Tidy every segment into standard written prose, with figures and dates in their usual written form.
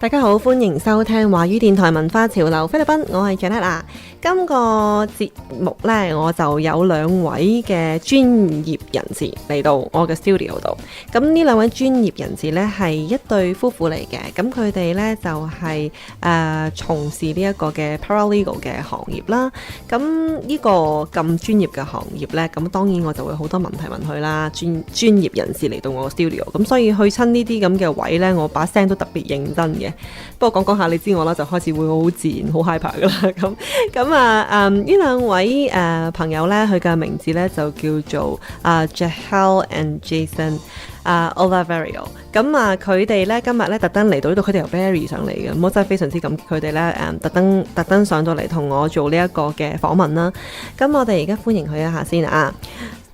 大家好，歡迎收聽華語電台文化潮流菲律賓，我係 Janet 啊。今個節目呢，我就有兩位嘅專業人士嚟到我嘅 studio 度。咁呢兩位專業人士呢，係一對夫婦嚟嘅，咁佢哋呢，就係從事呢一個嘅 paralegal 嘅行業啦。咁呢個咁專業嘅行業呢，咁當然我就會好多問題問佢啦。專業人士嚟到我嘅 studio，咁所以去親呢啲咁嘅位呢，我把聲都特別認真嘅。不過講下，你知我啦，就開始會好自然、好 hyper 噶啦。呢兩位朋友呢，佢嘅名字呢就叫做Jahel and Jason Oliverio。咁佢哋呢今日呢特登嚟到呢度，佢哋由 Barry 上嚟嘅，咁我真係非常之感激佢哋呢特登上到嚟同我做呢一個嘅訪問啦。咁我哋而家歡迎佢一下先啊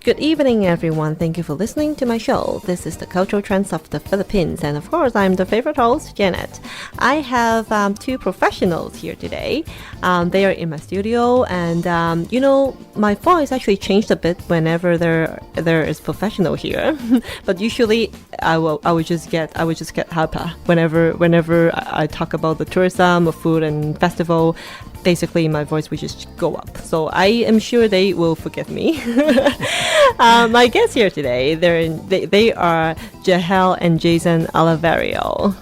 ！Good evening, everyone. Thank you for listening to my show. This is the cultural trends of the Philippines, and of course, I'm the favorite host, Janet. I have two professionals here today. They are in my studio, and my voice actually changed a bit whenever there is professional here. But usually, I would just get hyper whenever I talk about the tourism, or food, and festival. Basically, my voice would just go up. So I am sure they will forgive me. My guests here today, they are Jahel and Jason Oliverio.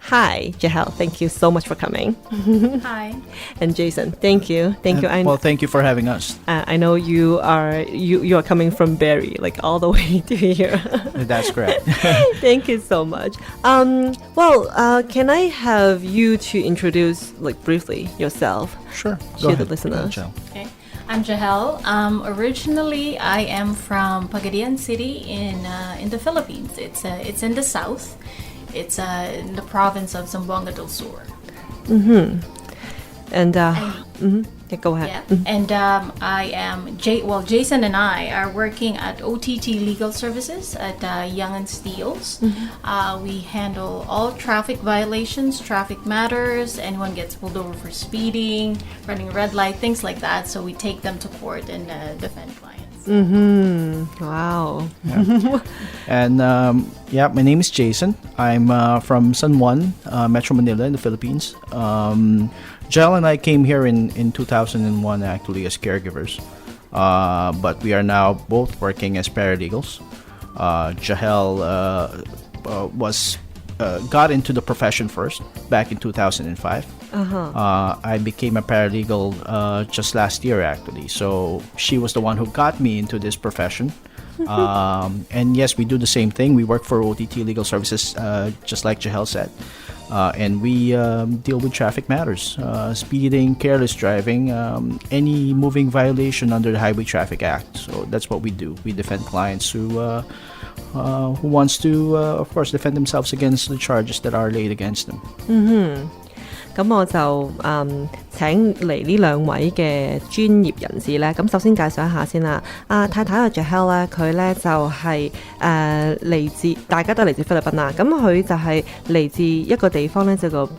Hi, Jahel. Thank you so much for coming. Hi. And Jason, thank you. Thank you. Well, thank you for having us. I know you are coming from Barrie, like all the way to here. That's correct. Thank you so much. Can I have you to introduce, like, briefly yourself? Sure. To the listeners. Okay. I'm Jahel. Originally, I am from Pagadian City in the Philippines. It's in the south. It's in the province of Zamboanga del Sur. And yeah, go ahead. Yeah. And I am Jason and I are working at OTT Legal Services at Young and Steeles. We handle all traffic violations, traffic matters. Anyone gets pulled over for speeding, running a red light, things like that. So we take them to court and defend clients. Wow. Yeah. And my name is Jason. I'm from San Juan, Metro Manila in the Philippines. Jahel and I came here in 2001 actually as caregivers, but we are now both working as paralegals. Jahel got into the profession first back in 2005. I became a paralegal just last year actually. So she was the one who got me into this profession. And yes, we do the same thing. We work for OTT Legal Services, just like Jahel said. And we deal with traffic matters, speeding, careless driving, any moving violation under the Highway Traffic Act. So that's what we do. We defend clients who wants to, of course, defend themselves against the charges that are laid against them. 咁我就請嚟呢兩位嘅專業人士咧。咁首先介紹一下先啦。太太Jahel咧，佢咧就係嚟自大家都嚟自菲律賓啦。咁佢就係嚟自一個地方咧，叫做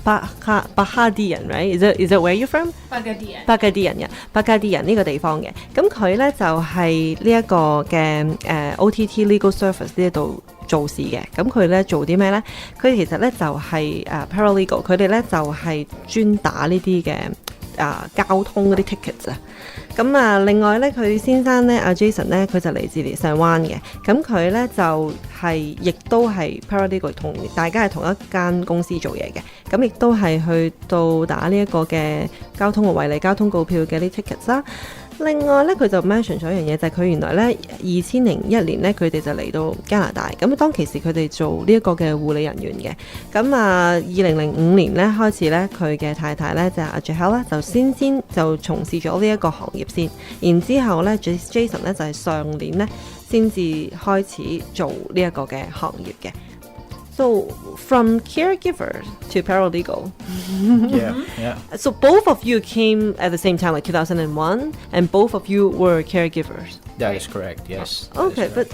Pagadian, right? Is it where you're from? Pagadian 呢個地方嘅。咁佢咧就係呢一個嘅OTT Legal Service 呢度做事嘅。咁佢咧做啲咩咧？佢其實咧就係paralegal， 佢哋咧就係專打呢啲嘅交通嗰啲 tickets 啊。咁另外咧，佢先生咧Jason 咧，佢就嚟自上灣嘅。咁佢咧就亦都係 paralegal， 同大家係同一間公司做嘢嘅。咁亦都係去到打呢一個嘅交通違例交通告票嘅啲 tickets 啦。另外咧，佢就 mention 咗一樣嘢，就係佢原來咧2001年咧，佢哋就嚟到加拿大。咁當其時佢哋做呢一個嘅護理人員嘅。咁2005年咧開始咧，佢嘅太太咧就係Jahel咧，就先就從事咗呢一個行業先。然之後咧 Jason 咧就係上年咧先至開始做呢一個嘅行業嘅。So from caregiver to paralegal. Yeah. So both of you came at the same time, like 2001, and both of you were caregivers. That is correct. Yes. Okay, but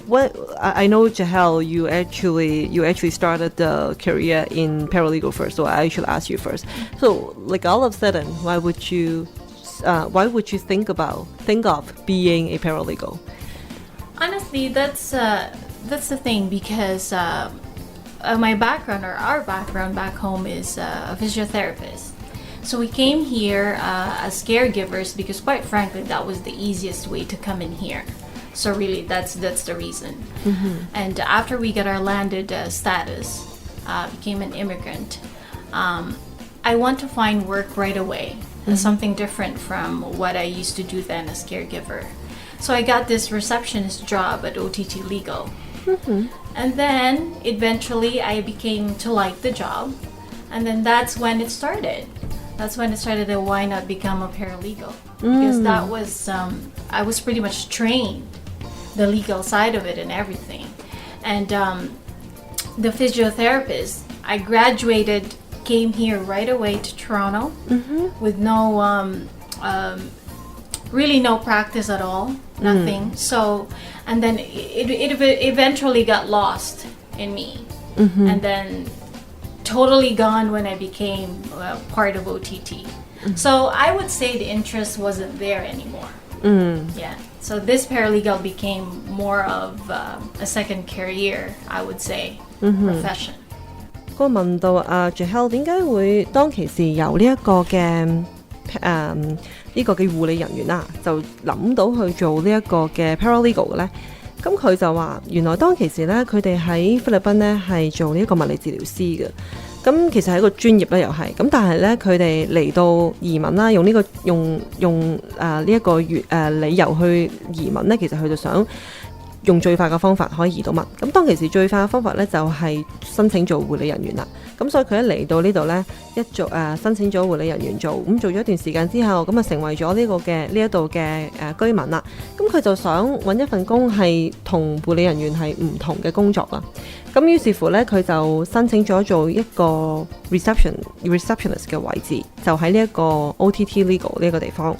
what I know, Jahel, you actually started the career in paralegal first. So I should ask you first. So, like all of a sudden, why would you think of being a paralegal? Honestly, that's the thing, because my background or our background back home is a physiotherapist. So we came here as caregivers because, quite frankly, that was the easiest way to come in here. So really, that's the reason. And after we got our landed status, became an immigrant, I want to find work right away. Something different from what I used to do then as caregiver. So I got this receptionist job at OTT Legal. And then eventually I became to like the job. And then that's when it started. That's when it started that why not become a paralegal? Because that was, I was pretty much trained, the legal side of it and everything. And the physiotherapist, I graduated, came here right away to Toronto with no, really no practice at all, nothing. So, and then it eventually got lost in me. And then totally gone when I became part of OTT. So I would say the interest wasn't there anymore. Yeah. So this paralegal became more of a second career, I would say, profession. 我問到Jahel 點解會當其時由呢一個嘅呢個嘅護理人員啦，就諗到去做呢一個嘅 paralegal 嘅咧？咁佢就話原來當其時咧，佢哋喺菲律賓咧係做呢一個物理治療師嘅。咁其實係一個專業咧，又係咁，但係咧佢哋嚟到移民啦，用呢個呢一個理由去移民咧，其實佢就想用最快嘅方法可以移到民。咁當其時最快嘅方法咧就係申請做護理人員啦。咁所以佢一嚟到呢度咧，一做申請咗護理人員做，咁做咗一段時間之後，咁啊成為咗呢個嘅呢一度嘅居民啦。咁佢就想揾一份工係同護理人員係唔同嘅工作啦。咁於是乎咧，佢就申請咗做一個 receptionist 嘅位置，就喺呢一個 OTT Legal 呢一個地方。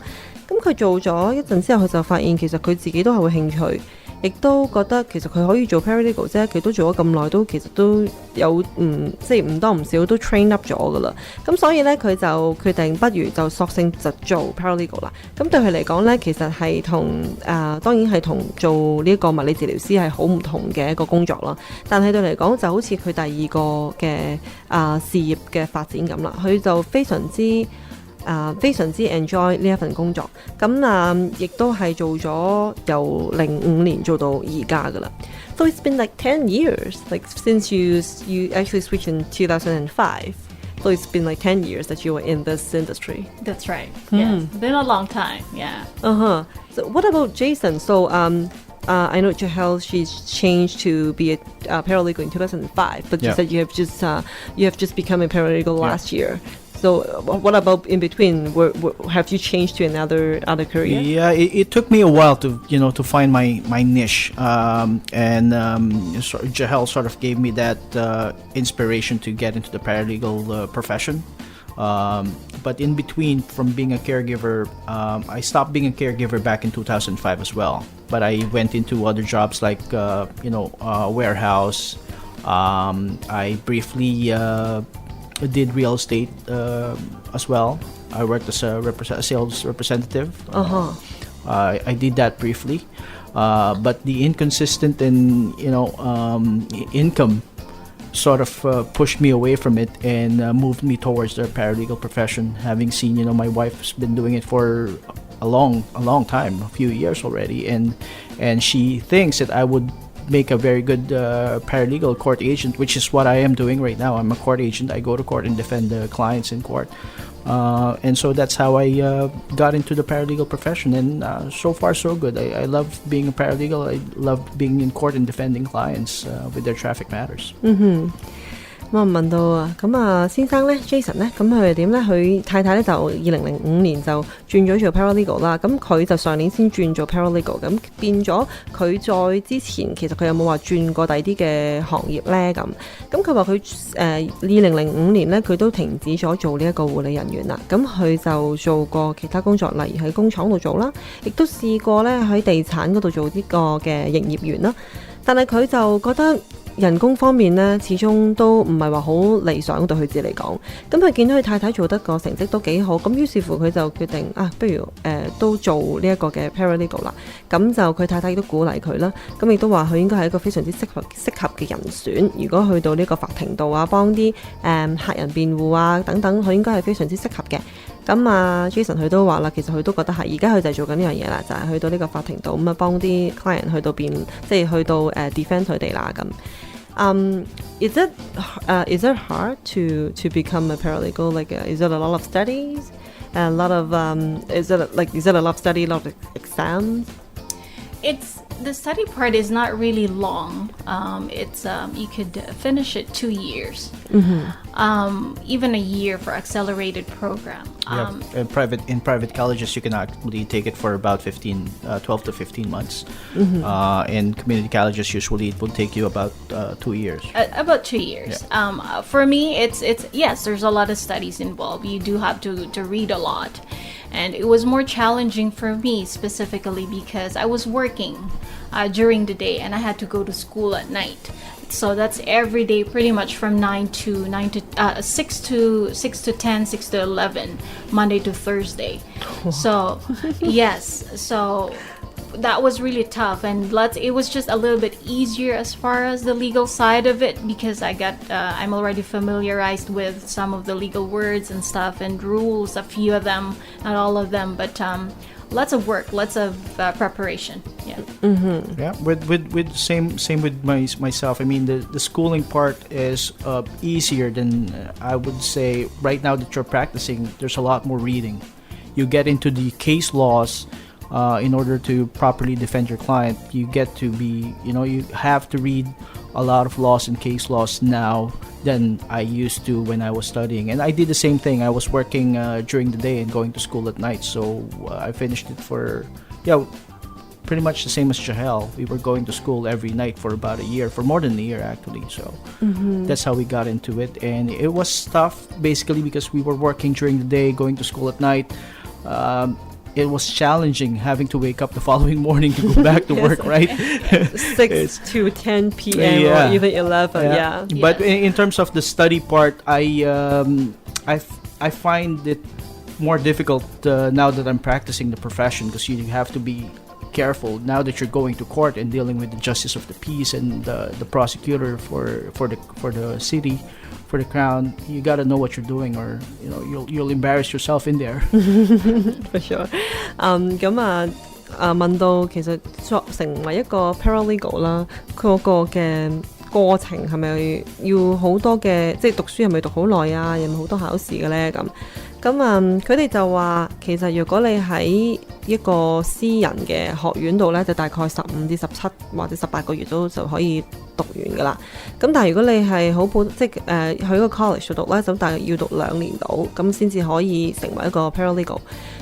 咁佢做咗一陣之後，佢就發現其實佢自己都係會興趣。亦都覺得其實佢可以做 paralegal 啫，佢都做咗咁耐，都其實都有即係唔多唔少都 train up 咗噶啦。咁所以咧，佢就決定不如就索性就做 paralegal 啦。咁對佢嚟講咧，其實係同當然係同做呢一個物理治療師係好唔同嘅一個工作啦。但係對嚟講就好似佢第二個嘅事業嘅發展咁啦，佢就非常之 enjoy 呢一份工作，咁亦都係做咗由05年做到而家噶啦。So it's been like 10 years, like since you actually switched in 2005. So it's been like 10 years that you were in this industry. That's right. Yeah, been a long time. Yeah. So what about Jason? So I know Jahel, she's changed to be a paralegal in 2005, but you said you have just become a paralegal last year. So what about in between? Have you changed to another career? Yeah, it took me a while to find my niche, and Jahel sort of gave me that inspiration to get into the paralegal profession. But in between, from being a caregiver, I stopped being a caregiver back in 2005 as well. But I went into other jobs like warehouse. I briefly did real estate as well. I worked as a sales representative. I did that briefly, but the inconsistent and income sort of pushed me away from it and moved me towards the paralegal profession. Having seen my wife's been doing it for a long time, a few years already, and she thinks that I would make a very good paralegal court agent, which is what I am doing right now. I'm a court agent. I go to court and defend the clients in court, and so that's how I got into the paralegal profession, and so far so good. I love being a paralegal. I love being in court and defending clients with their traffic matters. 我問到先生咧 Jason 咧，咁佢係點咧？佢太太咧就2005年就轉咗做 paralegal 啦，咁佢就上年先轉做 paralegal， 咁變咗佢在之前其實佢有冇話轉過第二啲嘅行業咧？咁佢話佢2005年咧佢都停止咗做呢一個護理人員啦，咁佢就做過其他工作，例如喺工廠度做啦，亦都試過咧喺地產嗰度做呢個嘅營業員啦。但係佢就覺得人工方面呢，始終都唔係話好理想對佢自己嚟講。咁佢見到佢太太做得個成績都幾好，咁於是乎佢就決定不如都做呢一個嘅 paralegal 啦。咁就佢太太亦都鼓勵佢啦。咁亦都話佢應該係一個非常之適合嘅人選。如果去到呢個法庭度啊，幫啲客人辯護啊等等，佢應該係非常之適合嘅。咁Jason 佢都話啦，其實佢都覺得係，而家佢就係做緊呢樣嘢啦，就係去到呢個法庭度咁幫啲 client 去到即係去到defend 佢哋啦咁。Is it hard to become a paralegal? Like, is it a lot of studies? A lot of is it a lot of study, a lot of exams? The study part is not really long. It's you could finish it 2 years, even a year for accelerated program. In private colleges, you can actually take it for about 12 to 15 months. In community colleges, usually it will take you about 2 years. About 2 years. Yeah. For me, it's yes. There's a lot of studies involved. You do have to read a lot, and it was more challenging for me specifically because I was working during the day and I had to go to school at night. So that's every day, pretty much from 6 to 10, 6 to 11, Monday to Thursday. So yes, so that was really tough, and it was just a little bit easier as far as the legal side of it because I'm already familiarized with some of the legal words and stuff and rules, a few of them, not all of them, but lots of work, lots of preparation. Yeah. Yeah. With same with myself. I mean, the schooling part is easier than I would say. Right now that you're practicing, there's a lot more reading. You get into the case laws. In order to properly defend your client, you get to be, you have to read a lot of laws and case laws now than I used to when I was studying. And I did the same thing. I was working during the day and going to school at night. So I finished it pretty much the same as Jahel. We were going to school every night for about a year, for more than a year actually. So that's how we got into it. And it was tough basically because we were working during the day, going to school at night. It was challenging having to wake up the following morning to go back to work, right? 6 to 10 p.m. or even 11, yeah. But in terms of the study part, I find it more difficult now that I'm practicing the profession because you have to be careful now that you're going to court and dealing with the justice of the peace and the prosecutor for the city. For the crown, you gotta know what you're doing, or you'll embarrass yourself in there. For sure. 問到其實成為一個 paralegal 啦，佢個嘅過程係咪要好多嘅，即係讀書係咪讀好耐啊？有冇好多考試嘅咧？佢哋就話其實如果你喺一個私人嘅學院度咧，就大概15至17或者18個月就可以讀完噶啦。咁但係如果你係好即係去個 college 度讀咧，咁大概要讀2年到，咁先至可以成為一個 paralegal。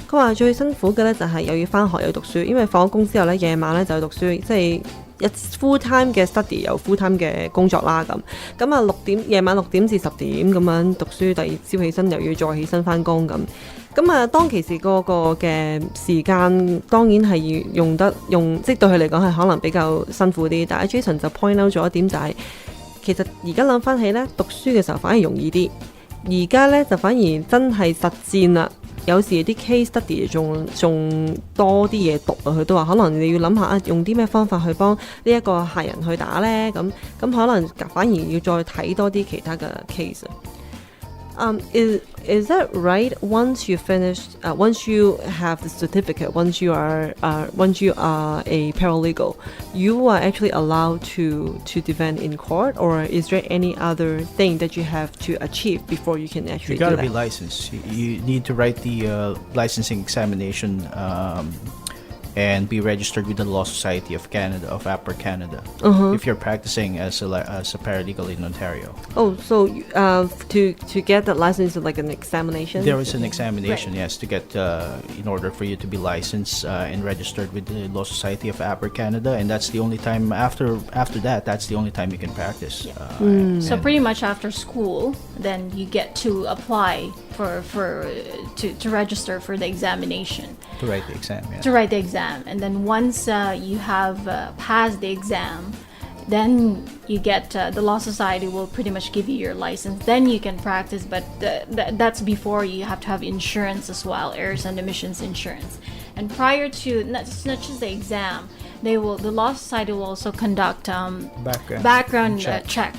佢話最辛苦嘅咧就係又要返學又要讀書，因為放咗工之後咧，夜晚咧就要讀書，即係full time 嘅 study 有 full time 嘅工作啦咁夜晚6點至10點咁樣讀書，第二朝起身又要再起身返工咁。當其時嗰個嘅時間當然係要用，即係對佢嚟講係可能比較辛苦啲。但係 Jason 就 point out 咗一點就係，其實而家諗翻起咧，讀書嘅時候反而容易啲，而家咧就反而真係實戰啦。有時啲 case study 仲多啲嘢讀啊，佢都話可能你要諗下用啲咩方法去幫呢一個客人去打咧，咁可能反而要再睇多啲其他嘅 case。Is that right? Once you finish, once you have the certificate, once you are a paralegal, you are actually allowed to defend in court, or is there any other thing that you have to achieve before you can actually do that? You gotta be licensed. You need to write the licensing examination. And be registered with the Law Society of Canada, of Upper Canada, if you're practicing as a paralegal in Ontario. Oh, so to get that license is like an examination? There is an examination, right. Yes, to get in order for you to be licensed and registered with the Law Society of Upper Canada, and that's the only time after that. That's the only time you can practice. So pretty much after school, then you get to apply to register for the examination. To write the exam, yeah. To write the exam, and then once you have passed the exam, then you get the law society will pretty much give you your license. Then you can practice, but that's before you have to have insurance as well, errors and omissions insurance. And prior to not just the exam, the law society will also conduct background check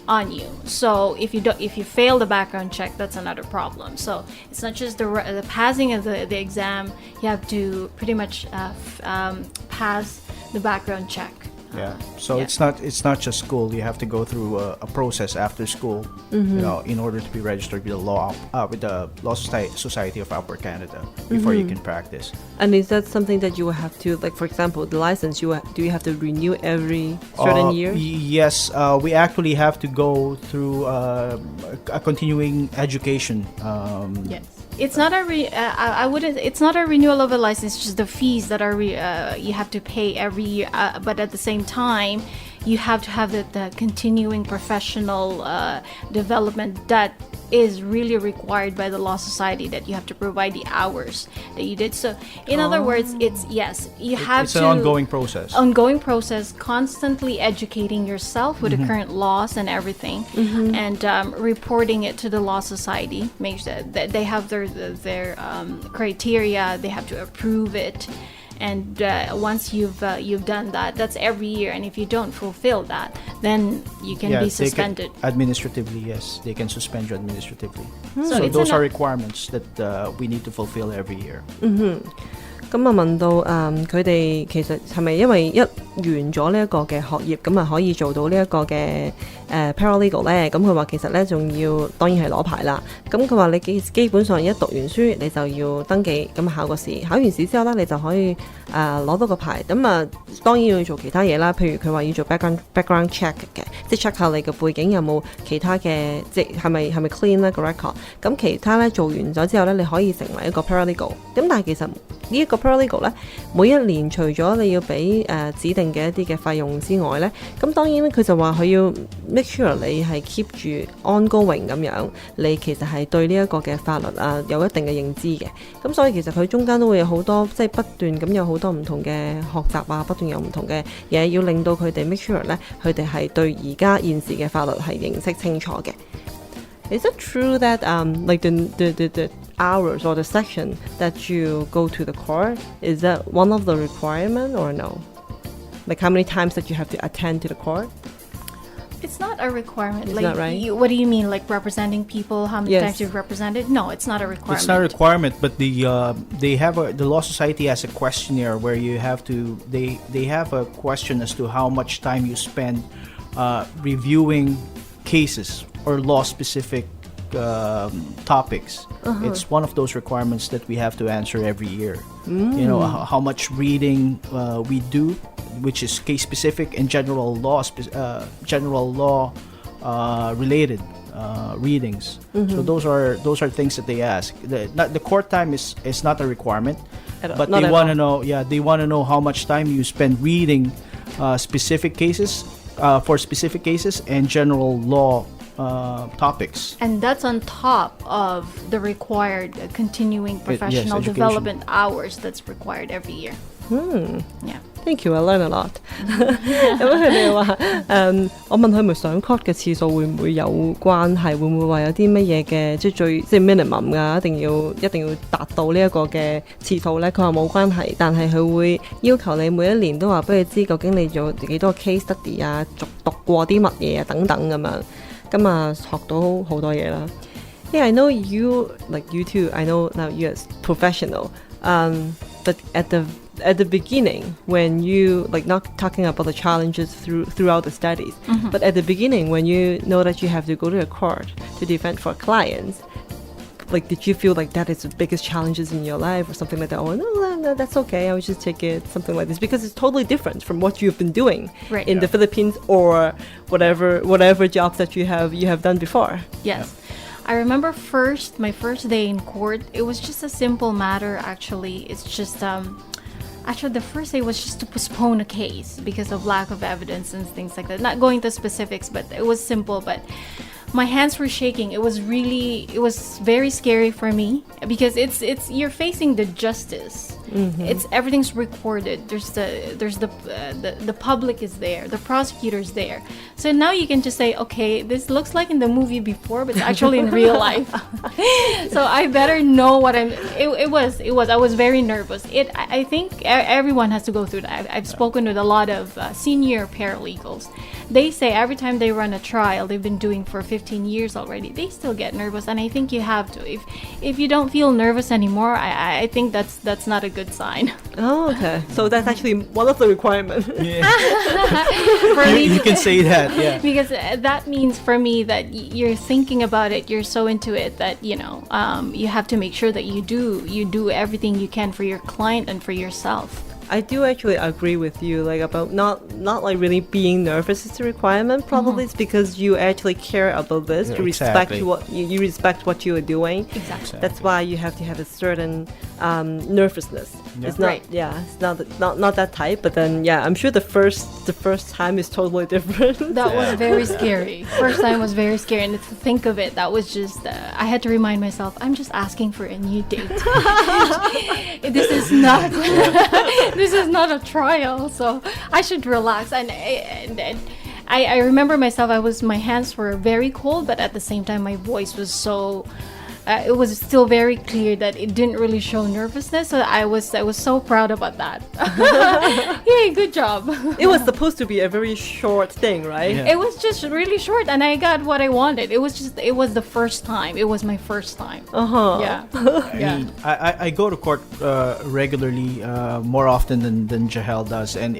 on you. So if you fail the background check, that's another problem. So it's not just the passing of the exam. You have to pretty much pass the background check. So it's not just school. You have to go through a process after school, in order to be registered with the Law Society of Upper Canada before you can practice. And is that something that you will have to, like, for example, the license, do you have to renew every certain year? Yes, we actually have to go through a continuing education. Yes. It's not it's not a renewal of a license. It's just the fees that are you have to pay every year. But at the same time, you have to have the continuing professional development that is really required by the Law Society, that you have to provide the hours that you did. So in other words, it's an ongoing process, constantly educating yourself with the current laws and everything, and reporting it to the Law Society. Make sure that they have their criteria, they have to approve it. And once you've done that, that's every year. And if you don't fulfill that, then you can be suspended. Administratively, yes, they can suspend you administratively. So those are requirements that we need to fulfill every year. 咁啊問到佢哋其實係咪因為一完咗呢一個嘅學業，咁啊可以做到呢一個嘅paralegal 咧？咁佢話其實咧仲要當然係攞牌啦。咁佢話你基本上一讀完書你就要登記，咁考個試，考完試之後咧你就可以攞到個牌。咁啊當然要做其他嘢啦，譬如佢話要做 background check 嘅，即係 check 下你嘅背景有冇其他嘅，即係咪 clean 咧個 record。咁其他咧做完咗之後咧，你可以成為一個 paralegal。咁但係其實呢一個paralegal 咧，每一年除咗你要俾指定嘅一啲嘅費用之外咧，咁當然佢就話佢要 make sure 你係 keep 住 ongoing 咁樣，你其實係對呢一個嘅法律有一定嘅認知嘅。咁所以其實佢中間都會有好多即係不斷咁有好多唔同嘅學習不斷有唔同嘅嘢，要令到佢哋 make sure 咧，佢哋係對而家現時嘅法律係認識清楚嘅。Is it true that like the hours or the section that you go to the court, is that one of the requirement or no? Like how many times that you have to attend to the court? It's not a requirement. It's like, not, right? What do you mean, like representing people? How many times you've represented? No, it's not a requirement. It's not a requirement, but the Law Society has a questionnaire where you have to. They have a question as to how much time you spend reviewing cases or law-specific topics. It's one of those requirements that we have to answer every year. You know how much reading we do, which is case-specific and general law related readings. So those are things that they ask. The court time is not a requirement, but they want to know. Yeah, they want to know how much time you spend reading specific cases for specific cases and general law topics. And that's on top of the required continuing professional development hours that's required every year. Yeah. Thank you, I learned a lot. 咁佢哋話我問佢咪上 court 嘅次數會唔會有關係？會唔會話有啲乜嘢嘅即係minimum 㗎？一定要達到呢一個嘅次數咧？佢話冇關係，但係佢會要求你每一年都話俾佢知究竟你做幾多 case study 讀過啲乜嘢等等咁樣。咁啊學到好多嘢啦。Yeah, I know you, like you too. I know now you're a professional. But at the beginning, when you like not talking about the challenges throughout the studies, but at the beginning when you know that you have to go to a court to defend for clients, like did you feel like that is the biggest challenges in your life or something like that? Oh no, that's okay. I would just take it something like this because it's totally different from what you've been doing in the Philippines or whatever jobs that you have done before. Yes. I remember my first day in court, it was just a simple matter actually. It's just actually the first day was just to postpone a case because of lack of evidence and things like that. Not going to specifics, but it was simple, but my hands were shaking. It was very scary for me because it's you're facing the justice Everything's recorded. There's the public is there. The prosecutor's there. So now you can just say, okay, this looks like in the movie before, but it's actually in real life. So I better know what I'm. It was. I was very nervous. I think everyone has to go through that. I've spoken with a lot of senior paralegals. They say every time they run a trial, they've been doing for 15 years already, they still get nervous, and I think you have to. If you don't feel nervous anymore, I think that's not a good sign. Oh, okay. So that's actually one of the requirements. Yeah. For me, you can say that, yeah. Because that means for me that you're thinking about it, you're so into it that you have to make sure that you do everything you can for your client and for yourself. I do actually agree with you, like about not like really being nervous is a requirement. Probably it's because you actually care about this. You respect Exactly. what you respect what you are doing. Exactly. That's why you have to have a certain nervousness. Yeah. It's not Right. it's not that type. But then I'm sure the first time is totally different. That was very scary. First time was very scary, and to think of it, that was just I had to remind myself, I'm just asking for a new date. This is not this is not a trial, so I should relax. And I remember myself, my hands were very cold, but at the same time my voice was so it was still very clear that it didn't really show nervousness. So I was so proud about that. Yay, good job. It was supposed to be a very short thing, right? Yeah. It was just really short, and I got what I wanted. It was the first time. It was my first time. Yeah. I mean, I go to court regularly, more often than Jahel does, and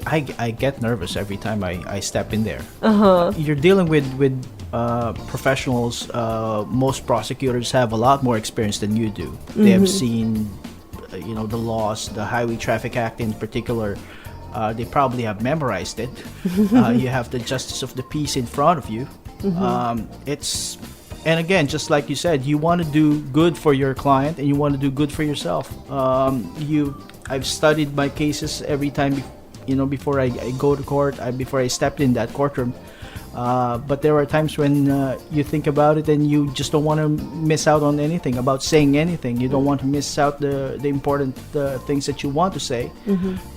I get nervous every time I step in there. You're dealing with professionals. Most prosecutors have a lot more experience than you do. They have seen, the laws, the Highway Traffic Act in particular. They probably have memorized it. You have the justice of the peace in front of you. And again, just like you said, you want to do good for your client and you want to do good for yourself. I've studied my cases every time, before I go to court, before I stepped in that courtroom. But there are times when you think about it and you just don't want to miss out on anything, about saying anything. You don't want to miss out the important things that you want to say.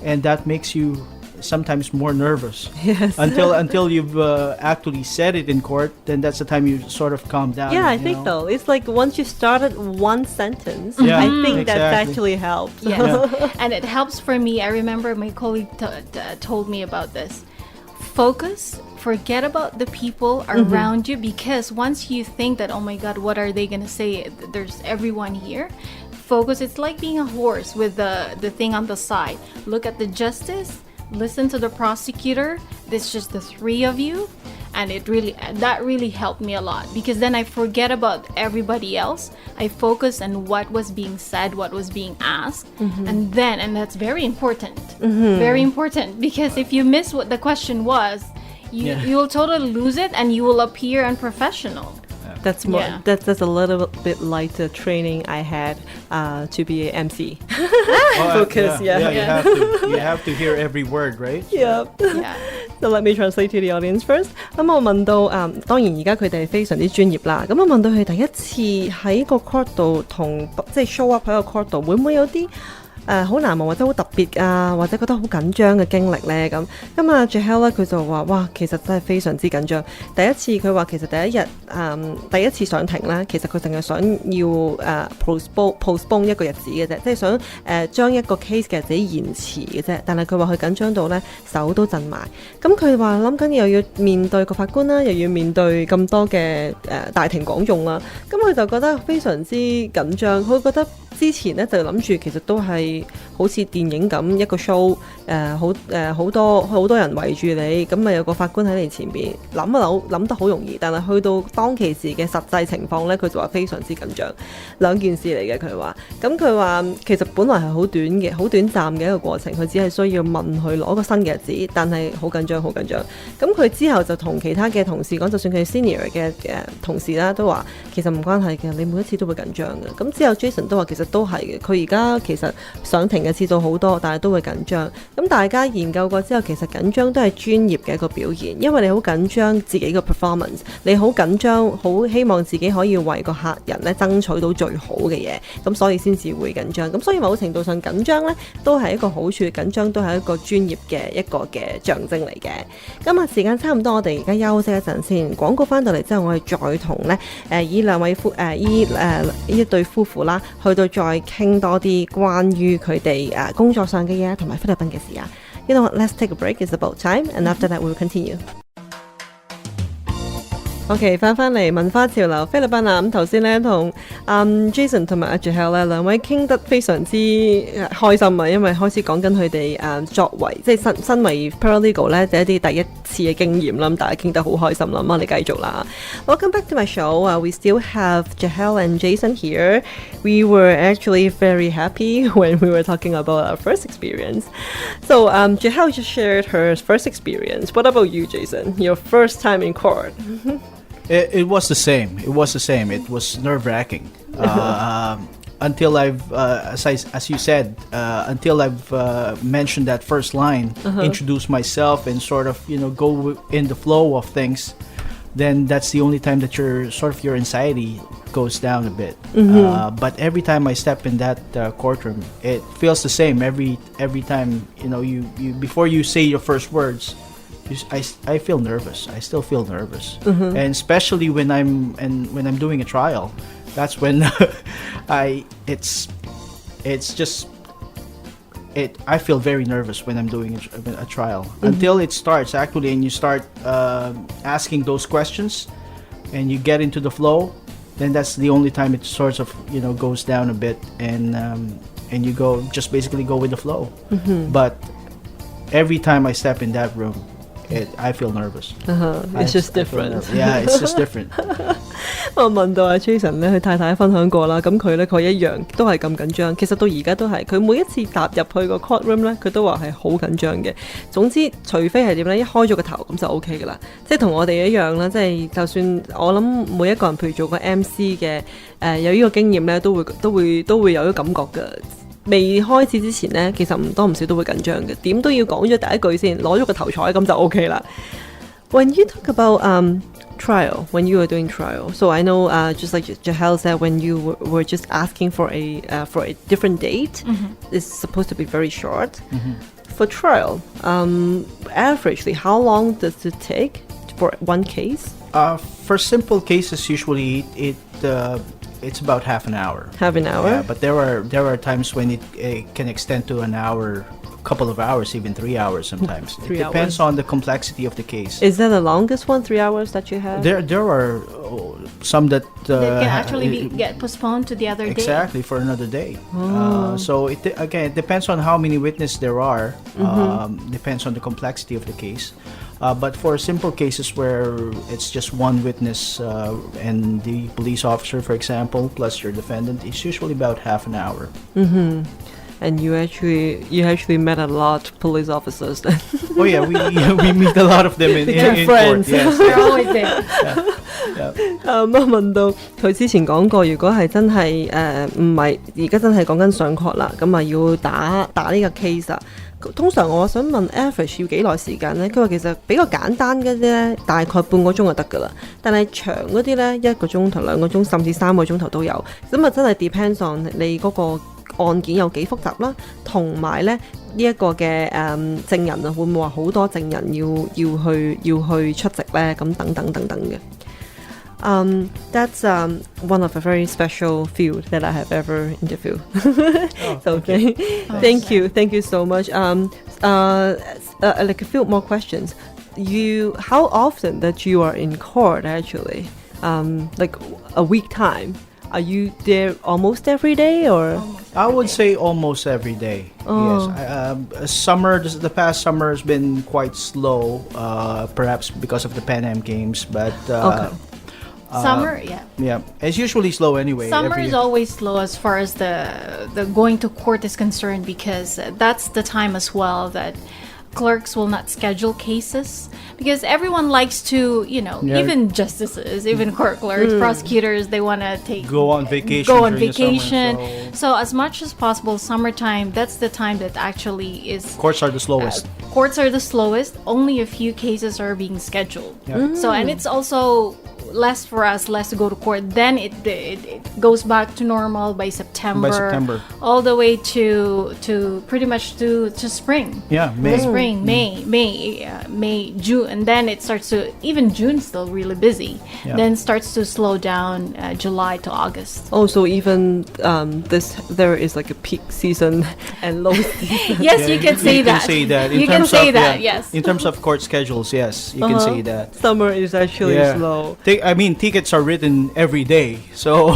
And that makes you sometimes more nervous. Yes. Until you've actually said it in court, then that's the time you sort of calm down. Yeah, I think though. It's like once you started one sentence, Yeah, I think that exactly. actually helps. Yes. And it helps for me. I remember my colleague told me about this. Focus, forget about the people around you, because once you think that, oh my God, what are they going to say? There's everyone here. Focus. It's like being a horse with the thing on the side. Look at the justice, listen to the prosecutor. It's just the three of you. And that really helped me a lot, because then I forget about everybody else. I focus on what was being said, what was being asked, and that's very important. Very important, because if you miss what the question was, you will totally lose it and you will appear unprofessional. That's more. Yeah. That's a little bit like the training I had to be an MC. Focus, yeah. You have to hear every word, right? Yep. Yeah. So let me translate to the audience first. 咁我問到當然而家佢哋非常之專業啦。咁我問到佢第一次喺個 court 度即係 show up 喺個 court 度，會唔會有啲好難忘或者好特別啊，或者覺得好緊張嘅經歷呢？咁啊 Jahel 咧佢就話：哇，其實真係非常之緊張。第一次佢話其實第一次上庭咧，其實佢淨係想要postpone 一個日子嘅啫，即係想將一個 case 嘅日子延遲嘅啫。但係佢話佢緊張到咧手都震埋。咁佢話諗緊又要面對個法官啦，又要面對咁多嘅大庭廣眾啦。咁佢就覺得非常之緊張。佢覺得之前咧就諗住其實都係好似電影咁一個 show， 好多人圍住你，咁咪有個法官喺你前邊諗得好容易，但係去到當其時嘅實際情況咧，佢就話非常之緊張，兩件事嚟嘅佢話。咁佢話其實本來係好短暫嘅一個過程，佢只係需要問佢攞個新嘅日子，但係好緊張。咁佢之後就同其他嘅同事講，就算佢 senior 嘅同事啦，都話其實唔關係嘅，你每一次都會緊張嘅。咁之後 Jason 都話其實都係嘅。佢而家其實上庭嘅次數好多，但係都會緊張。咁大家研究過之後，其實緊張都係專業嘅一個表現，因為你好緊張自己嘅 performance， 你好緊張，好希望自己可以為個客人咧爭取到最好嘅嘢，咁所以先至會緊張。咁所以某程度上緊張咧都係一個好處，緊張都係一個專業嘅一個嘅象徵嚟嘅。今日時間差唔多，我哋而家休息一陣先。廣告翻到嚟之後，我哋再同咧依兩位呢對夫婦啦，去到再傾多啲關於佢哋工作上嘅嘢，同埋菲律賓嘅事啊。You know what? Let's take a break. It's about time, and after that we will continue. OK， 翻嚟文化潮流菲律賓啊！咁頭先咧同Jason 同埋阿 Jahel 咧兩位傾得非常之開心啊，因為開始講緊佢哋作為即係身為 paralegal 咧一啲第一次嘅經驗啦，咁大家傾得好開心啦，咁我哋繼續啦。Welcome back to my show. We still have Jahel and Jason here. We were actually very happy when we were talking about our first experience. So Jahel just shared her first experience. What about you, Jason? Your first time in court? It was the same. It was nerve-wracking. Until I've, as you said, until I've mentioned that first line, introduce myself, and sort of go in the flow of things, then that's the only time that your anxiety goes down a bit. But every time I step in that courtroom, it feels the same. Every time you before you say your first words, I feel nervous. I still feel nervous, and especially when I'm doing a trial. That's when I feel very nervous when I'm doing a trial until it starts actually, and you start asking those questions, and you get into the flow. Then that's the only time it sort of goes down a bit, and you basically go with the flow. But every time I step in that room, I feel nervous. It's just different. Yeah, it's just different. 我問到阿 Jason 咧，佢太太分享過啦，咁佢一樣都係咁緊張。其實到而家都係，佢每一次踏入去個 courtroom 咧，佢都話係好緊張嘅。總之，除非係點咧，一開咗個頭咁就 OK 噶啦。即係同我哋一樣啦，即係就算我諗每一個人，譬如做個 MC 嘅，有呢個經驗咧，都會有啲感覺㗎。未開始之前呢，其實唔多唔少都會緊張嘅，點都要講咗第一句先，攞咗個頭彩咁就 OK 啦。When you talk about trial, when you were doing trial, so I know just like Jahel said, when you were just asking for a different date, it's supposed to be very short. For trial, averagely, how long does it take for one case? For simple cases, usually it's about half an hour. Half an hour? Yeah, but there are times when it can extend to an hour, a couple of hours, even 3 hours sometimes. It depends on the complexity of the case. Is that the longest one, 3 hours that you have? There are some that can actually get postponed to the other day. Exactly, for another day. So it depends on how many witnesses there are. Depends on the complexity of the case. But for simple cases where it's just one witness and the police officer, for example, plus your defendant, it's usually about half an hour. And you actually met a lot of police officers then. Oh yeah, we meet a lot of them in friends. court. Yes. They're always there. Yeah. 我問到佢之前講過，如果係真係唔係而家真係講緊上 court 啦，咁啊要打呢個 case 啊。通常我想問 average 要幾耐時間呢？佢話其實比較簡單嗰啲呢，大概半個鐘就得㗎啦。但係長嗰啲呢，1個鐘頭、2個鐘，甚至3個鐘頭都有。咁啊真係 depends on 你嗰個案件有幾複雜啦，同埋呢一個嘅證人啊，會唔會話好多證人要去出席呢？咁等等嘅。That's one of a very special field that I have ever interviewed. So thank you so much. Like a few more questions. How often that you are in court actually? Like a week time. Are you there almost every day or? I would say almost every day. Yes. The past summer has been quite slow, perhaps because of the Pan Am Games, but. Summer, yeah. It's usually slow anyway. Summer is always slow as far as the going to court is concerned, because that's the time as well that clerks will not schedule cases because everyone likes to, even justices, even court clerks, prosecutors, they want to go on vacation. during the summer, so as much as possible, summertime, that's the time that actually is... Courts are the slowest. Courts are the slowest. Only a few cases are being scheduled. So, and it's also less for us, less to go to court. Then it goes back to normal by September. All the way to pretty much to spring. Yeah, May. Spring, May, June, and then it starts to, even June's still really busy. Yeah. Then starts to slow down July to August. Oh, so even there is like a peak season and low season. Yes, you can say that. You can say that. Yes. In terms of court schedules, yes, you can say that. Summer is actually slow. Tickets are written every day, so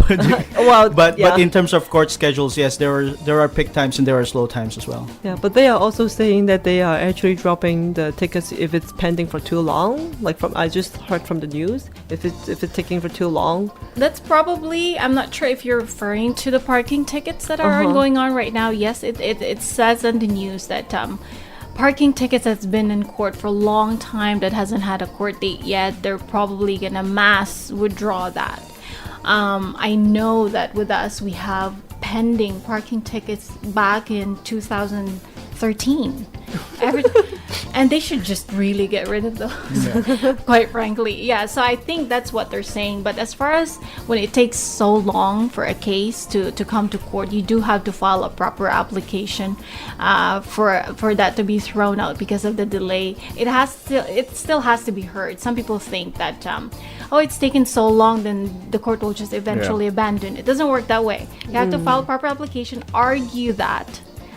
but in terms of court schedules, yes, there are peak times and there are slow times as well. Yeah, but they are also saying that they are actually dropping the tickets if it's pending for too long. I just heard from the news, if it's taking for too long. That's probably, I'm not sure if you're referring to the parking tickets that are going on right now. Yes, it says in the news that parking tickets that's been in court for a long time that hasn't had a court date yet, they're probably gonna mass withdraw that. I know that with us we have pending parking tickets back in 2013. And they should just really get rid of those, quite frankly. Yeah, so I think that's what they're saying. But as far as when it takes so long for a case to come to court, you do have to file a proper application for that to be thrown out because of the delay. It still has to be heard. Some people think that it's taken so long, then the court will just eventually abandon it. It doesn't work that way. You have to file a proper application, argue that.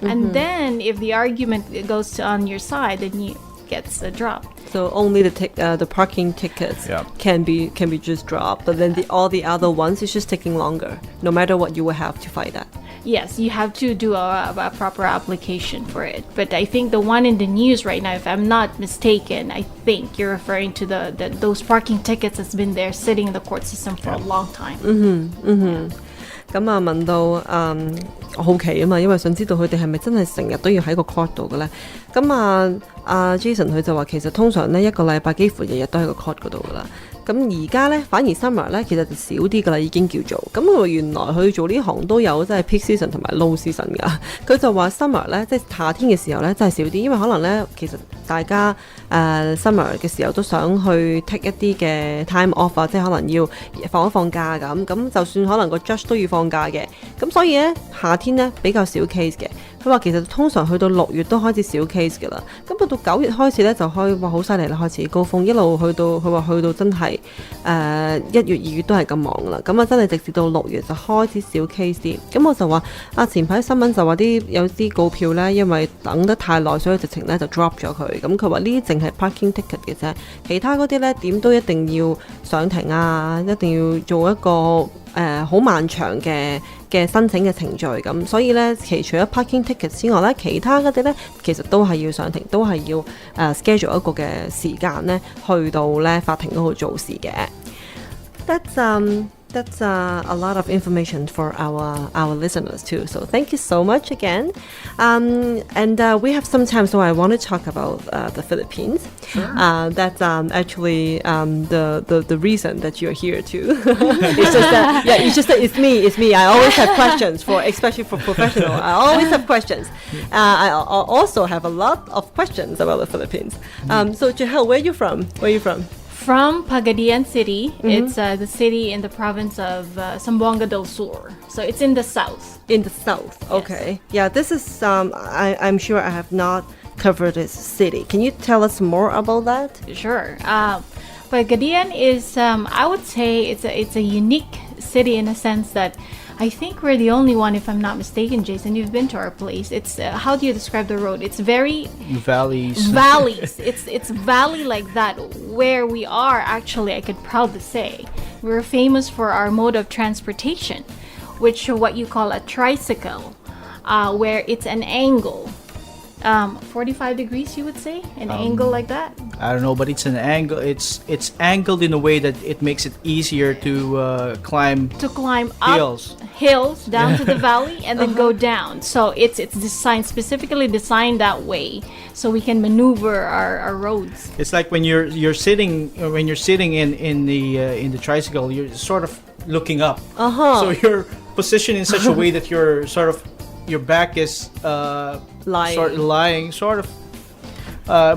And then if the argument goes on your side, then you gets dropped. So only the parking tickets can be just dropped, but then all the other ones is just taking longer. No matter what, you will have to fight that. Yes, you have to do a proper application for it. But I think the one in the news right now, if I'm not mistaken, I think you're referring to those parking tickets that's been there sitting in the court system for a long time. 咁啊問到我好奇啊嘛，因為想知道佢哋係咪真係成日都要喺個 court 度嘅咧？咁阿 Jason 佢就話其實通常呢一個禮拜幾乎日日都喺個 court 嗰度噶啦。咁而家咧反而 summer 咧其實就少啲噶啦，已經叫做咁。原來佢做呢行都有即係 peak season 同埋 low season 噶。佢就話 summer 咧即係夏天嘅時候咧真係少啲，因為可能咧其實大家summer 嘅時候都想去 take 一啲嘅 time off 啊，即係可能要放一放假咁就算可能個 judge 都要放假嘅，咁所以咧夏天咧比較少 case 嘅。佢話其實通常去到6月都開始少 case 嘅啦，咁到9月開始咧就開好犀利啦，開始高峰，一路去到佢話去到真係1月2月都係咁忙啦，咁啊真係直至到6月就開始少 case 啲。咁我就話前排新聞就話有啲告票咧，因為等得太耐，所以直情咧就 drop 咗佢。咁佢話呢啲淨係 parking ticket 嘅啫，其他嗰啲咧點都一定要上庭啊，一定要做一個好漫長嘅申請嘅程序咁，所以咧除咗 parking ticket 之外咧，其他嗰啲咧其實都係要上庭，都係要schedule 一個嘅時間咧，去到咧法庭嗰度做事嘅。That's a lot of information for our listeners too. So thank you so much again. And we have some time, so I want to talk about the Philippines. Sure. That's actually the reason that you're here too. It's just that it's me. I always have questions especially for professional. I always have questions. I also have a lot of questions about the Philippines. So Jahel, where are you from? From Pagadian City. It's the city in the province of Zamboanga del Sur. So it's in the south. In the south, okay. Yes. Yeah, this is, I'm sure I have not covered this city. Can you tell us more about that? Sure. Pagadian is, I would say, it's a unique city in a sense that I think we're the only one, if I'm not mistaken, Jason. You've been to our place. It's how do you describe the road? It's very valleys. It's valley like that. Where we are, actually, I could proudly say, we're famous for our mode of transportation, which what you call a tricycle, where it's an angle. 45 degrees, you would say? An angle like that? I don't know, but it's an angle. It's angled in a way that it makes it easier to climb hills down to the valley and then go down. So it's specifically designed that way, so we can maneuver our roads. It's like when you're sitting in the tricycle, you're sort of looking up. So you're positioned in such a way that you're sort of your back is lying, sort of.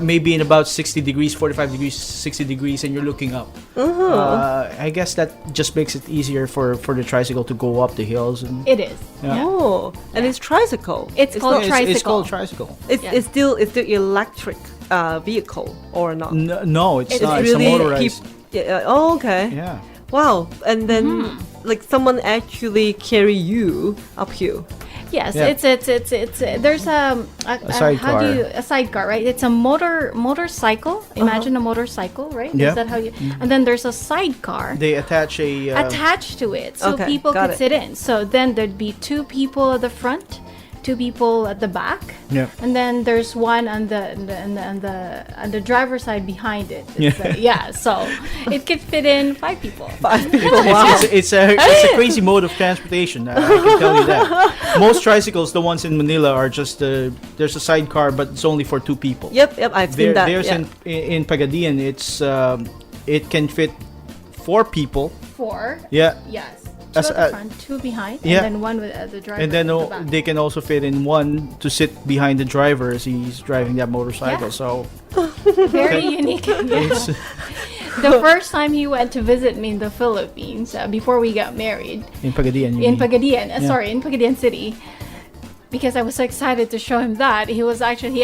Maybe in about 60 degrees, 45 degrees, 60 degrees, and you're looking up. I guess that just makes it easier for the tricycle to go up the hills. And, it is. Yeah. Oh, and it's tricycle. It's called tricycle. It's called tricycle. It's still electric vehicle or not? No, it's not. Really it's a motorized. Okay. Yeah. Wow. And then like someone actually carry you uphill. Yes, Yeah. it's there's a sidecar. a sidecar, right? It's a motorcycle. Imagine a motorcycle, right? Yeah. Is that how you? And then there's a sidecar They attach attached to it, so Okay, people got could it. sit in. So then there'd be 2 people at the front, 2 people at the back, Yeah. and then there's one on the driver's side behind it. So it could fit in 5 people. It's a crazy mode of transportation. I can tell you that. Most tricycles, the ones in Manila, are just there's a sidecar, but it's only for 2 people. Yep, I've seen that. There's yeah. in Pagadian, it can fit 4 people. 4. Yeah. Yes. 2 As at the a- front, 2 behind, Yeah. and then 1 with the driver. And then at the back. they can also fit in 1 to sit behind the driver as he's driving that motorcycle. Yeah. So Very unique. Yeah. it's, The first time he went to visit me in the Philippines, before we got married, in Pagadian. you in mean. Pagadian, Yeah. in Pagadian City, because I was so excited to show him that, he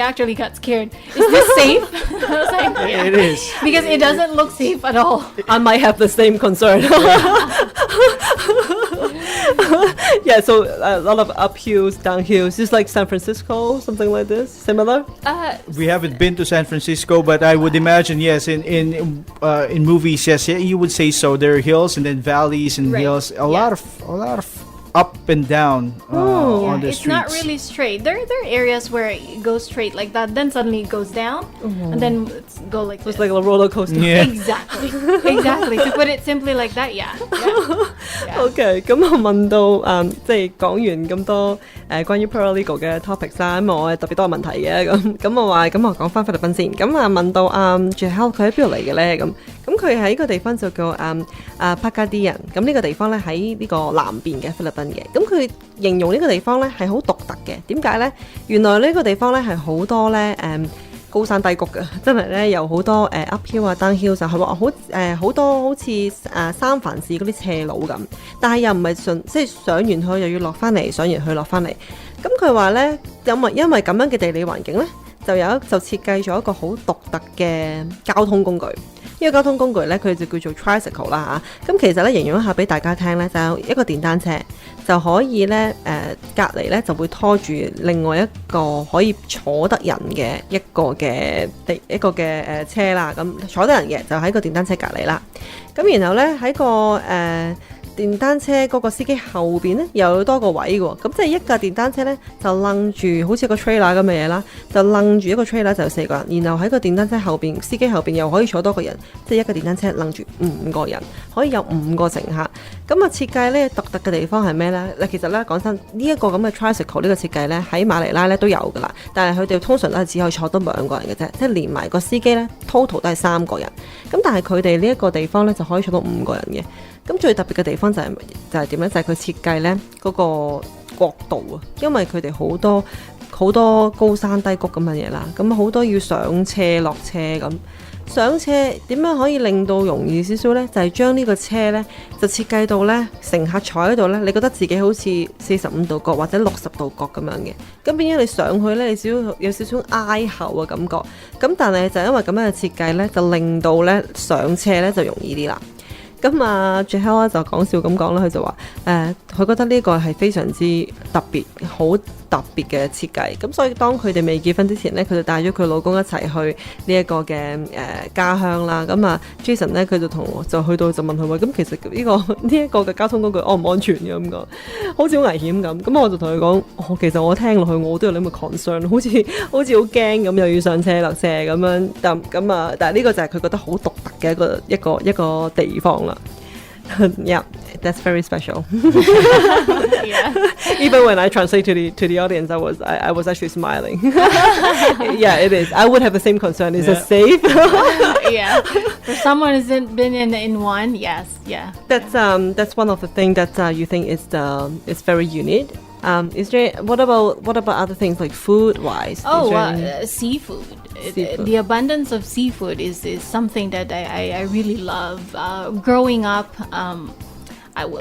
actually got scared. Is this safe? I was like, yeah. It is. Because it doesn't look safe at all. I might have the same concern. Yeah, so a lot of uphills, downhills, just like San Francisco, something like this, similar. We haven't been to San Francisco, but I would imagine yes. In movies, yes, yeah, you would say so. There are hills and then valleys and Right. hills. A lot of up and down on the It's streets. not really straight. There are areas where it goes straight like that, then suddenly it goes down, and then it's go like It's this. like a roller coaster. Yeah. Exactly. To put it simply like that, yeah. OK，咁我問到即係講完咁多關於 paralegal 嘅 topics 啦，咁我特別多問題嘅，咁我話咁我講翻菲律賓先，咁問到Jahel 佢喺邊度嚟嘅咧？咁佢喺呢個地方就叫Pagadian，咁呢個地方咧喺呢個南邊嘅菲律賓嘅，咁佢形容呢個地方咧係好獨特嘅，點解咧？原來呢個地方咧係好多咧高山低谷嘅，真係咧有好多uphill 啊 downhill 就係話好多好似三藩市嗰啲斜路咁，但係又唔係即係上完去又要落翻嚟，上完去落翻嚟。咁佢話咧，因為咁樣嘅地理環境咧，就設計咗一個好獨特嘅交通工具。呢個交通工具咧，佢就叫做 tricycle 啦嚇。咁其實咧，形容一下俾大家聽咧，就有一個電單車就可以咧隔離咧就會拖住另外一個可以坐得人嘅一個嘅車啦。咁坐得人嘅就喺個電單車隔離啦。咁然後咧喺個電單車嗰個司機後邊咧又有多個位喎，咁即係一架電單車咧就楞住好似個 trailer 咁嘅嘢啦，就楞住一個 trailer 就有4個人，然後喺個電單車後邊，司機後邊又可以坐多個人，即係一個電單車楞住5個人，可以有5個乘客。咁啊設計咧獨特嘅地方係咩咧？其實咧講真，呢一個咁嘅 tricycle 呢個設計咧喺馬尼拉咧都有㗎啦，但係佢哋通常都係只可以坐多2個人嘅啫，即係連埋個司機咧 total 都係3個人。咁但係佢哋呢一個地方咧就可以坐到5個人嘅。咁最特別嘅地方就係點咧？就係佢設計咧嗰個角度啊，因為佢哋好多高山低谷咁嘅嘢啦，咁好多要上車落車咁。上車點樣可以令到容易少少呢？就係將呢個車呢，就設計到呢，乘客坐喺度呢，你覺得自己好似45度角或者60度角咁樣嘅。咁變咗你上去呢，你有少少挨後嘅感覺。咁但係就因為咁樣嘅設計呢，就令到呢上車呢就容易啲啦。咁Jahel 就講笑咁講啦，佢就話佢覺得呢個係非常之特別，好特別嘅設計。咁所以當佢哋未結婚之前咧，佢就帶咗佢老公一齊去呢一個嘅家鄉啦。咁啊 Jason 咧佢就去到就問佢話，咁其實呢一個嘅交通工具安唔安全嘅咁講，好似好危險咁。咁我就同佢講，其實我聽落去我都有啲咁嘅 concern，好似好驚咁，又要上車落車咁樣。但係呢個就係佢覺得好獨特嘅一個地方啦。Yeah, that's very special. Yeah. Even when I translate to the audience, I was actually smiling. Yeah, it is. I would have the same concern. Is it safe? Yeah. For someone who's been in one, yes, yeah. That's one of the things that you think is very unique. Is there what about other things like food wise? Seafood. The abundance of seafood is something that I really love. Growing up,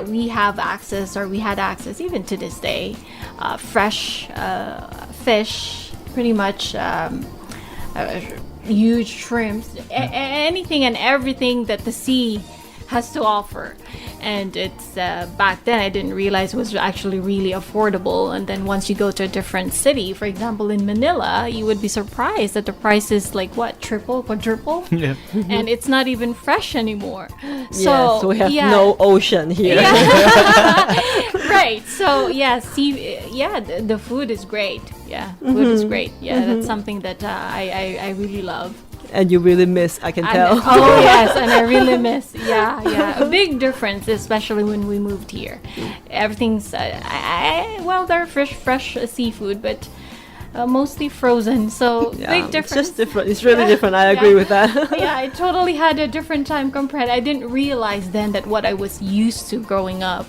we have access, or we had access even to this day, fresh fish, pretty much huge shrimps, anything and everything that the sea has to offer. And it's back then I didn't realize it was actually really affordable. And then once you go to a different city, for example in Manila, you would be surprised that the price is like triple, quadruple. Yeah. And it's not even fresh anymore. So we have no ocean here. Yeah. Right. So the food is great. Yeah, food is great. Yeah, that's something that I really love. And you really miss, I can tell. Oh yes, and I really miss. Yeah. A big difference, especially when we moved here. Everything's there are fresh seafood, but mostly frozen. So big difference. It's just different. It's really different. I agree with that. Yeah, I totally had a different time compared. I didn't realize then that what I was used to growing up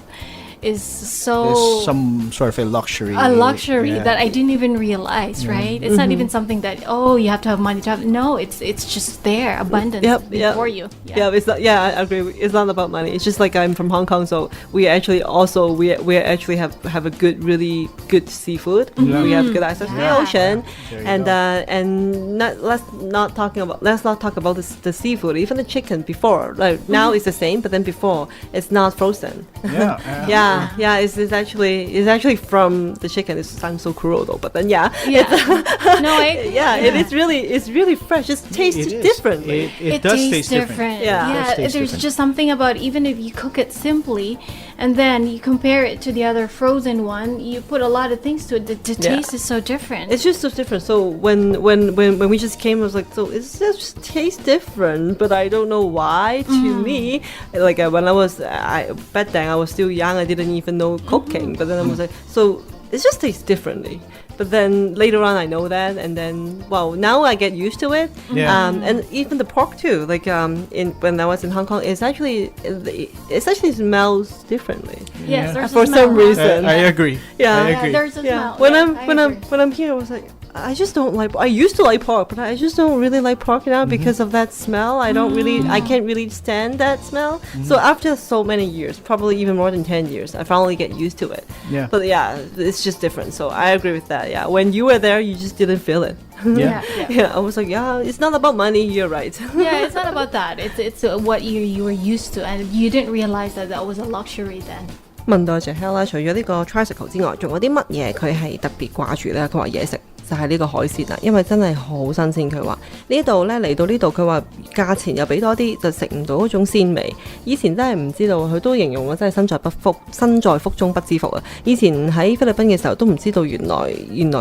is There's some sort of a luxury that I didn't even realize, right? It's not even something that you have to have money to have. No, it's just there, abundance before you. Yeah, it's not, I agree. It's not about money. It's just like I'm from Hong Kong, so we actually have a really good seafood. We have good access to the ocean, and let's not talk about the seafood. Even the chicken before, like now it's the same, but then before it's not frozen. Yeah, it's actually from the chicken. It sounds so cruel though, but then it's really fresh. It tastes differently. It does taste different. There's just something about, even if you cook it simply and then you compare it to the other frozen one, you put a lot of things to it. The taste is so different. It's just so different. So when we just came, I was like, so it just tastes different, but I don't know why. To me, like when I was back then, I was still young. I didn't even know cooking, but then I was like, so it just tastes differently. But then later on, I know that, and then now I get used to it. Yeah. And even the pork too. Like when I was in Hong Kong, it actually smells differently. Yes, there's for a smell. some reason. I agree. Yeah. I agree. There's a smell. When I'm here, I was like, I just don't like. I used to like pork, but I just don't really like pork now because of that smell. I can't really stand that smell. So after so many years, probably even more than 10 years, I finally get used to it. Yeah. But it's just different. So I agree with that. Yeah. When you were there, you just didn't feel it. Yeah. I was like, it's not about money. You're right. Yeah, it's not about that. It's what you were used to, and you didn't realize that was a luxury then. 問到謝 Hel 啦，除咗呢個 tricycle 之外，仲有啲乜嘢佢係特別掛住咧？佢話嘢食。就係呢個海鮮啦，因為真係好新鮮。佢話呢度呢，嚟到呢度，佢話價錢又俾多啲，就食唔到嗰種鮮味。以前真係唔知道，佢都形容我真係身在福中不知福啊！以前喺菲律賓嘅時候都唔知道原來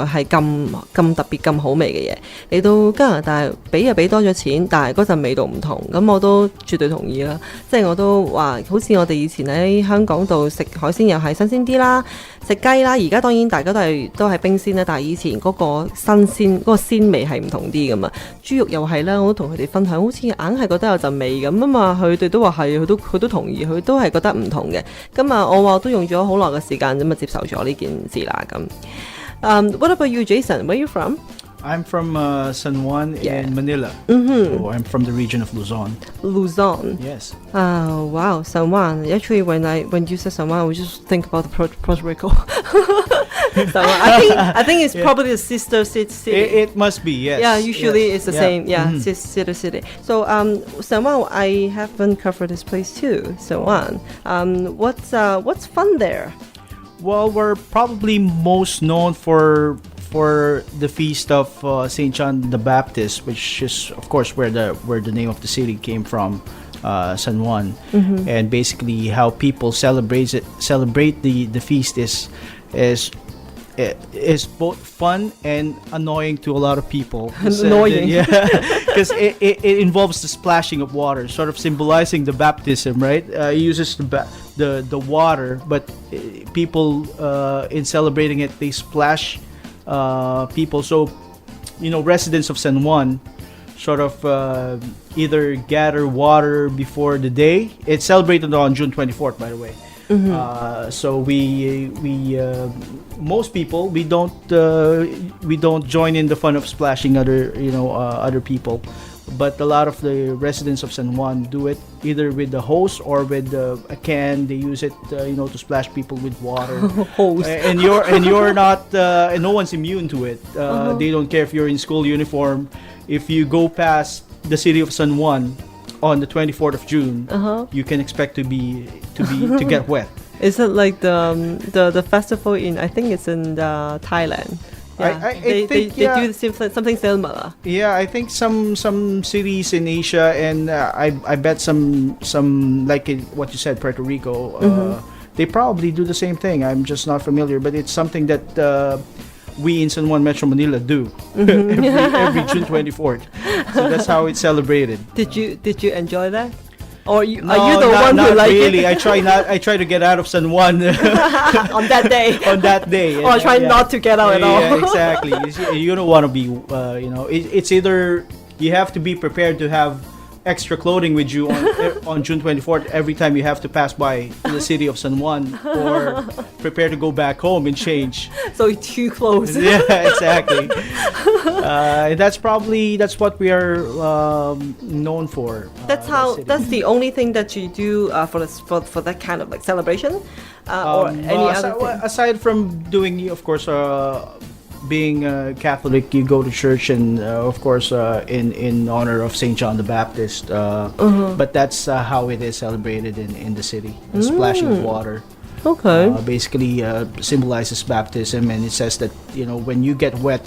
係咁特別咁好味嘅嘢。嚟到加拿大俾又俾多咗錢，但係嗰陣味道唔同，咁我都絕對同意啦。即係我都話，好似我哋以前喺香港度食海鮮又係新鮮啲啦，食雞啦，而家當然大家都係冰鮮啦，但係以前嗰個新鮮嗰個鮮味係唔同啲噶嘛，豬肉又係啦，我都同佢哋分享，好似硬係覺得有陣味咁啊嘛，佢哋都話係，佢都同意，佢都係覺得唔同嘅。咁啊，我話都用咗好耐嘅時間咁啊，接受咗呢件事啦咁。What about you, Jason? Where are you from? I'm from San Juan in Manila. So I'm from the region of Luzon. Luzon. Yes. Wow, San Juan. Actually, when you said San Juan, I would just think about Puerto Rico. I think it's probably the sister city. It must be, yes. Yeah, usually it's the same. Yeah, sister city. So San Juan, I haven't covered this place too. San Juan. What's fun there? Well, we're probably most known for the feast of Saint John the Baptist, which is of course where the name of the city came from, San Juan, and basically how people celebrate the feast is both fun and annoying to a lot of people. Annoying. Yeah, because it involves the splashing of water, sort of symbolizing the baptism, right? It uses the water, but people in celebrating it, they splash people. So, residents of San Juan sort of either gather water before the day. It's celebrated on June 24th, by the way. So we most people we don't join in the fun of splashing other people, but a lot of the residents of San Juan do it either with the hose or with a can. They use it to splash people with water. Hose. And you're not and no one's immune to it. They don't care if you're in school uniform. If you go past the city of San Juan on the 24th of June, you can expect to get wet. Is it like the festival in, I think it's in Thailand? Yeah. I think they do something similar. Yeah, I think some cities in Asia, and I bet some like what you said, Puerto Rico, they probably do the same thing. I'm just not familiar, but it's something that we in San Juan Metro Manila do every June 24th. So that's how it's celebrated. Did you enjoy that? Or are you the not, one who like really. it? I try to get out of San Juan on that day. on that day. Or try not to get out at all. Yeah, exactly. You don't want to be, it's either you have to be prepared to have extra clothing with you on June 24th every time you have to pass by the city of San Juan, or prepare to go back home and change. So too close. Yeah, exactly. That's what we are known for. That's the only thing that you do for that kind of like celebration, or any other thing? Aside from doing, of course, being Catholic, you go to church, and of course in honor of Saint John the Baptist. But that's how it is celebrated in the city. The splashing of water. Okay. Basically symbolizes baptism, and it says that when you get wet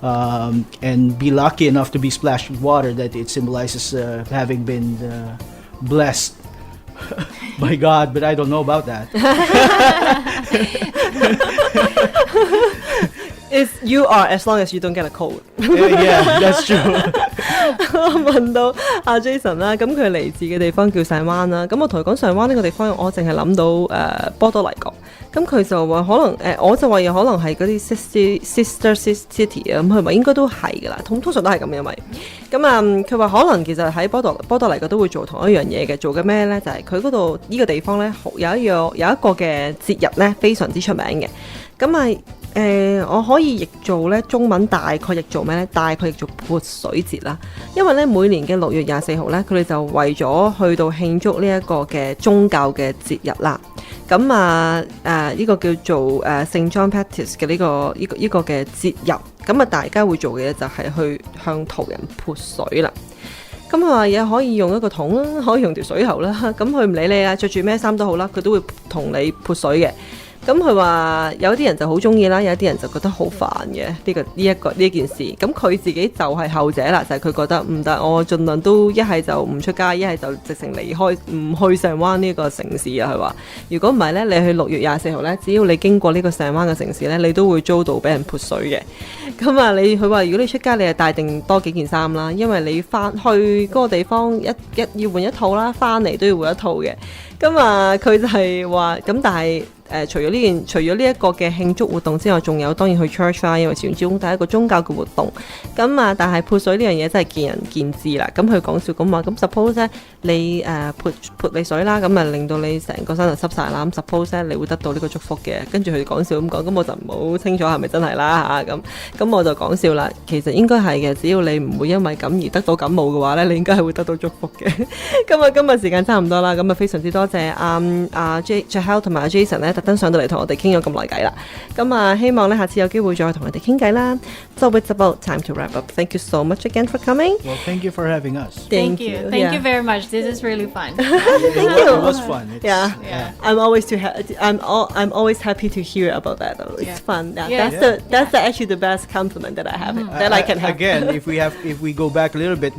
and be lucky enough to be splashed with water, that it symbolizes having been blessed by God. But I don't know about that. You are, as long as you don't get a cold. Yeah, that's true. 我問到阿 Jason 啦，咁佢嚟自嘅地方叫上灣啦，咁我同佢講上灣呢個地方，我淨係諗到波多黎各，咁佢就話可能我就話有可能係嗰啲 sister city 啊，咁佢話應該都係噶啦，通常都係咁，因為咁佢話可能其實喺波多黎各都會做同一樣嘢嘅，做嘅咩咧？就係佢嗰度呢個地方咧，有一個嘅節日咧，非常之出名嘅，咁我可以譯做咧中文大概譯做咩咧？大概譯做潑水節啦，因為咧每年嘅6月24號咧，佢哋就為咗去到慶祝呢一個嘅宗教嘅節日啦。咁呢個叫做Saint John Baptist 嘅呢個嘅節日，咁大家會做嘅嘢就係去向途人潑水啦。咁佢話嘢可以用一個桶啦，可以用條水喉啦，咁佢唔理你啊，着住咩衫都好啦，佢都會同你潑水嘅。咁佢話有啲人就好中意啦，有啲人就覺得好煩嘅呢件事。咁佢自己就係後者啦，就係佢覺得唔得，我盡量都一係就唔出街，一係就直情離開，唔去上灣呢個城市啊。佢話如果唔係呢，你去6月24號呢，只要你經過呢個上灣嘅城市呢，你都會遭到俾人潑水嘅。咁佢話如果你出街，你就帶定多幾件衫啦，因為你翻去嗰個地方要換一套啦，翻嚟都要換一套嘅。咁佢就係話咁，但係除咗呢一個嘅慶祝活動之外，仲有當然去 church 啦，因為始終都係一個宗教嘅活動。咁但係潑水呢樣嘢真係見仁見智啦。咁佢講笑咁話，咁 suppose 咧你潑你水啦，咁令到你成個身就濕晒啦。咁 suppose 咧你會得到呢個祝福嘅。跟住佢講笑咁講，咁我就唔好清楚係咪真係啦嚇。咁我就講笑啦，其實應該係嘅，只要你唔會因為咁而得到感冒嘅話咧，你應該係會得到祝福嘅。今日時間差唔多啦，咁非常之多謝阿 Jahel 同埋阿 Jason 咧。特登上到嚟同我哋傾咗咁耐偈啦。咁啊，希望咧下次有機會再同佢哋傾偈啦。So it's about time to wrap up. Thank you so much again for coming. Well, thank you for having us. Thank you very much. This is really fun. Thank you. It was fun. Yeah. I'm always I'm always happy to hear about that. Though. It's fun. That's actually the best compliment that I have that I can have. Again, if we go back a little bit,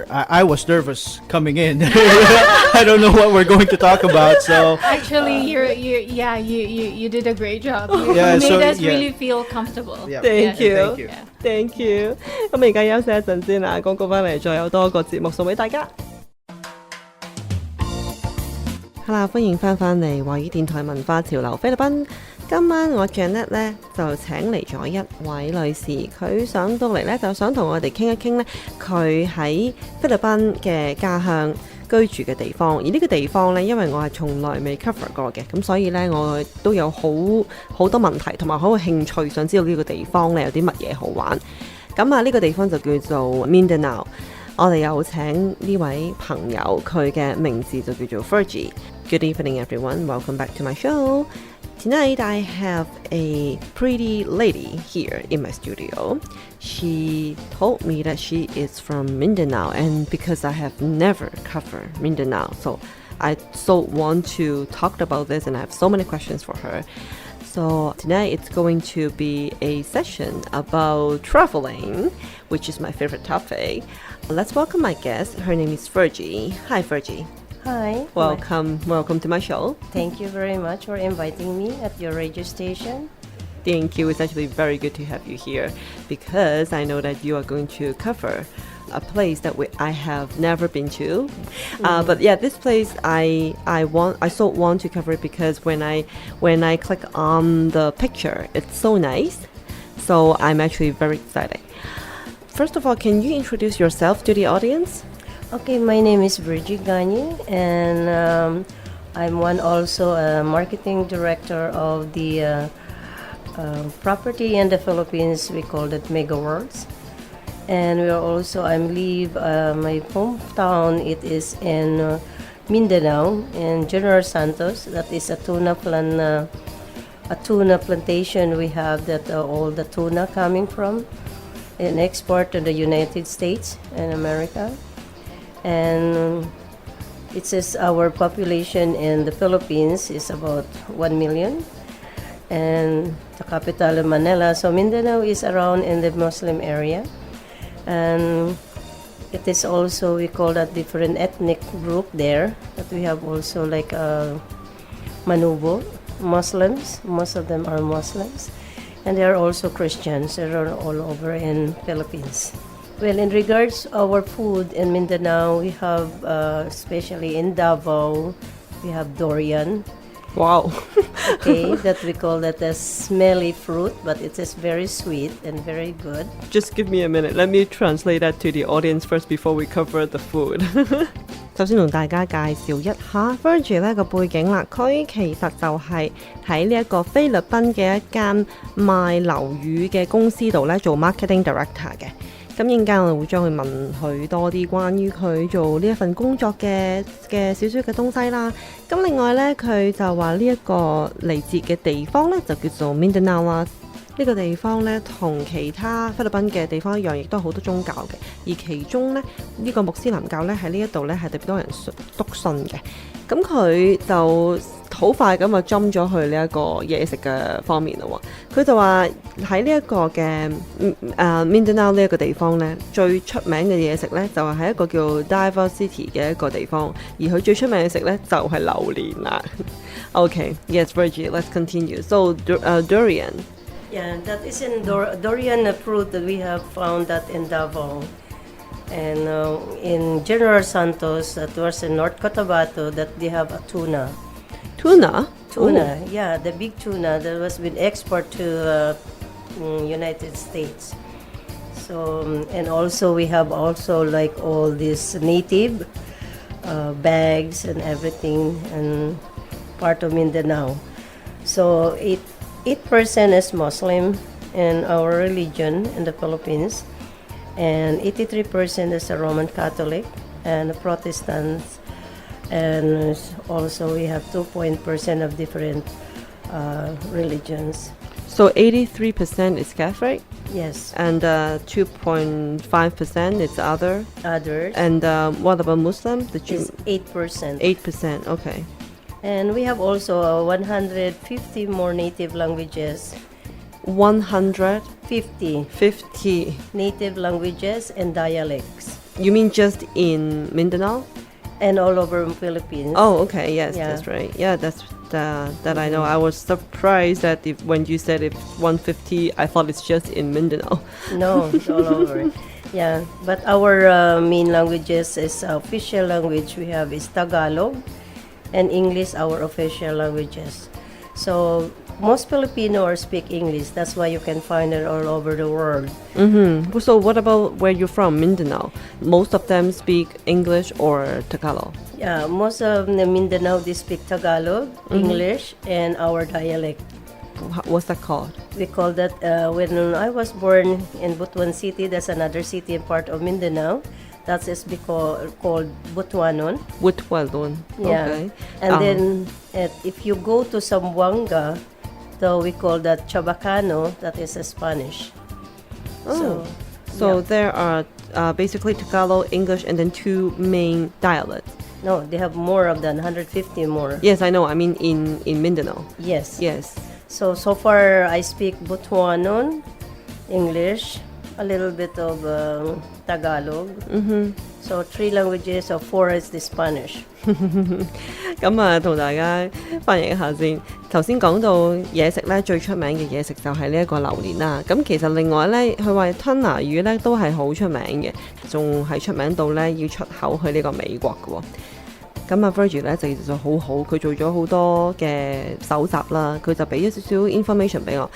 I was nervous coming in. I don't know what we're going to talk about. So actually, you did a great job. You made us really feel comfortable. Yeah. Thank you. Thank you. Thank you. 咁而家休息一陣先啦，廣告翻嚟再有多個節目送俾大家。好啦，歡迎翻嚟華語電台文化潮流菲律賓。今晚我 Janet 咧就請嚟咗一位女士，佢上到嚟咧就想同我哋傾一傾咧，佢喺菲律賓嘅家鄉居住嘅地方。而呢個地方咧，因為我係從來未 cover 過嘅，咁所以咧我都有好多問題，同埋好有興趣想知道呢個地方咧有啲乜嘢好玩。咁啊，呢個地方就叫做 Mindanao。我哋有請呢位朋友，佢嘅名字就叫做 Fergie。Good evening, everyone. Welcome back to my show. Tonight I have a pretty lady here in my studio. She told me that she is from Mindanao, and because I have never covered Mindanao, so I so want to talk about this, and I have so many questions for her. So tonight it's going to be a session about traveling, which is my favorite topic. Let's welcome my guest. Her name is Fergie. Hi, Fergie. Hi. Welcome to my show. Thank you very much for inviting me at your radio station. Thank you. It's actually very good to have you here because I know that you are going to cover a place that I have never been to. But yeah, this place I so want to cover it because when I click on the picture, it's so nice. So I'm actually very excited. First of all, can you introduce yourself to the audience? Okay, my name is Virgie Gagne, and I'm also a marketing director of the property in the Philippines. We call it Mega Worlds. And we are also, my hometown, it is in Mindanao, in General Santos. That is a tuna plantation we have that all the tuna coming from and export to the United States and America. And it says our population in the Philippines is about 1 million. And the capital of Manila. So Mindanao is around in the Muslim area. And it is also, we call that different ethnic group there. But we have also like Manubo, Muslims. Most of them are Muslims. And they are also Christians. They are all over in Philippines. Well, in regards to our food in Mindanao, we have, especially in Davao, we have durian. Wow. Okay, that we call that a smelly fruit, but it is very sweet and very good. Just give me a minute. Let me translate that to the audience first before we cover the food. 首先同大家介紹一下 Virgie 呢個背景啦，佢其實就係喺呢一個菲律賓嘅一間賣樓宇嘅公司度呢做 marketing director 嘅。咁陣間我哋會將佢問佢多啲關於佢做呢一份工作嘅少少嘅東西啦。咁另外呢，佢就話呢一個嚟自嘅地方呢，就叫做 Mindanao 啦。呢個地方呢，同其他菲律賓嘅地方一樣，亦都好多宗教嘅。而其中呢，呢個穆斯林教呢，喺呢一度呢，係特別多人篤信嘅。咁佢就好快咁就針咗去呢一個嘢食嘅方面啦喎。佢就話喺呢一個嘅Mindanao 呢一個地方呢，最出名嘅嘢食呢，就係喺一個叫 Davao City 嘅一個地方，而佢最出名嘅食呢，就係榴蓮啦。Okay, yes, Virgie, let's continue. So, durian. Yeah, that is in durian fruit that we have found that in Davao. And in General Santos, towards in North Cotabato, that they have a tuna. Tuna? Tuna, yeah, the big tuna that was been exported to United States. So, and also we have also like all these native bags and everything, and part of Mindanao. So 8% is Muslim in our religion in the Philippines, and 83% is a Roman Catholic and Protestants, and also we have 2% of different religions. So 83% is Catholic, Yes, and 2.5% is other. others And what about Muslim? The is 8%. 8%. Okay. And we have also 150 more native languages. 150. 50 native languages and dialects. You mean just in Mindanao? And all over the Philippines. Oh, okay. Yes, Yeah. that's right. Yeah, that's that I know. I was surprised that when you said it's 150, I thought it's just in Mindanao. No, it's all over. Yeah, but our main languages is official language we have is Tagalog and English, our official languages. So most Filipino speak English. That's why you can find it all over the world. Mm-hmm. So what about where you're from, Mindanao? Most of them speak English or Tagalog. Yeah, most of the Mindanao they speak Tagalog, English, and our dialect. What's that called? We call that when I was born in Butuan City, that's another city and part of Mindanao. That is called Butuanon. Wutwalon. Yeah. Okay. And then if you go to Zamboanga, so we call that Chabacano, that is a Spanish. So yeah. there are basically Tagalog, English, and then two main dialects. No, they have more of than 150 more. Yes, I know. I mean in Mindanao. Yes. Yes. So far I speak Butuanon, English, a little bit of Tagalog. Mm-hmm. So 3 languages, or 4 is the Spanish. 咁啊，同大家翻譯一下先。頭先講到嘢食咧，最出名嘅嘢食就係呢一個榴蓮啦。咁其實另外咧，佢話吞拿魚咧都係好出名嘅，仲係出名到咧要出口去呢個美國嘅喎。咁啊 Virgie 咧就好好，佢做咗好多嘅搜集啦，佢就俾咗少少 information 俾我。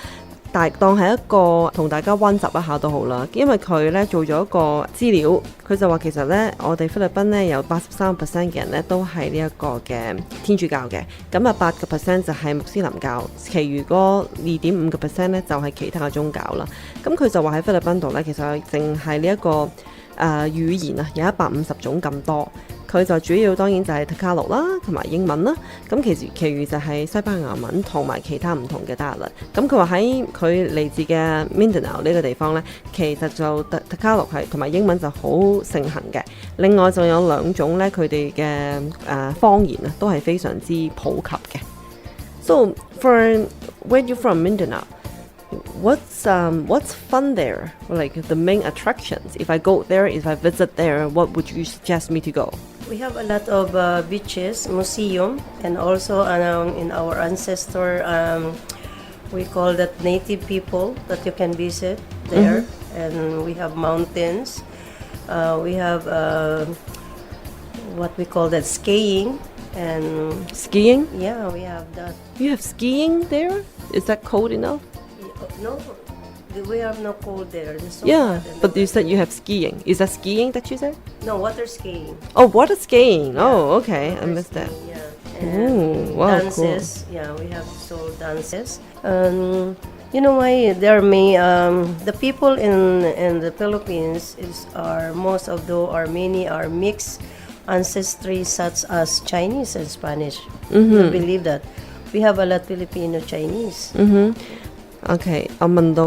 但係當係一個同大家溫習一下都好啦，因為佢咧做咗一個資料，佢就話其實咧我哋菲律賓咧有83% 嘅人咧都係呢一個嘅天主教嘅，咁啊8% 就係穆斯林教，其餘嗰2.5% 咧就係其他嘅宗教啦。咁佢就話喺菲律賓度咧，其實淨係呢一個語言啊有150種咁多。佢就主要當然就係 Tagalog 啦，同埋英文啦。咁其餘就係西班牙文同埋其他唔同嘅 dialect。咁佢話喺佢嚟自嘅 Mindanao 呢個地方呢，其實就 Tagalog 係同埋英文就好盛行嘅。另外仲有2種呢，佢哋嘅方言啊，都係非常之普及嘅。So for where you from Mindanao? What's fun there? Like the main attractions. If I go there, if I visit there, what would you suggest me to go? We have a lot of beaches, museum, and also in our ancestor, we call that native people that you can visit there. And we have mountains. We have what we call that skiing. And Skiing? yeah, we have that. You have skiing there? Is that cold enough? No, we have no cold there. It's so Yeah, hot and but you said you have skiing. Is that skiing that you said? no water skiing. Oh, water skiing. Oh, okay. I Water missed that. skiing, yeah. Ooh, And wow, dances. Yeah, we have soul dances. You know why there may the people in the Philippines are most of many are mixed ancestry such as Chinese and Spanish. You believe that? We have a lot Filipino Chinese. OK， 我問到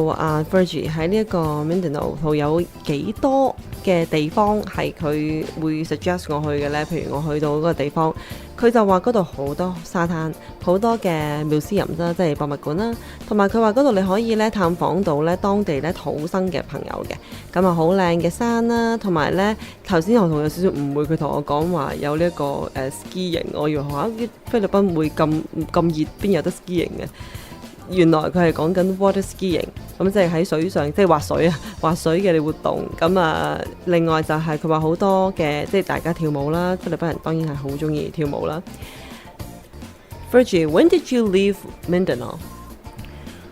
Virgie 喺呢一個 Mindanao 度有幾多嘅地方係佢會 suggest 我去嘅呢？譬如我去到嗰個地方，佢就話嗰度好多沙灘，好多嘅 museum 啦，即係博物館啦，同埋佢話嗰度你可以咧探訪到咧當地咧土生嘅朋友嘅，咁啊好靚嘅山啦，同埋咧頭先我同有少少誤會，佢同我講話有呢一個skiing，我以為菲律賓會咁熱，邊有得 skiing 嘅？原來佢係講緊 water skiing， 咁即係喺水上即係滑水嘅活動。咁啊，另外就係佢話好多嘅即係大家跳舞啦，菲律賓人當然係好中意跳舞啦。Virgie, when did you leave Mindanao?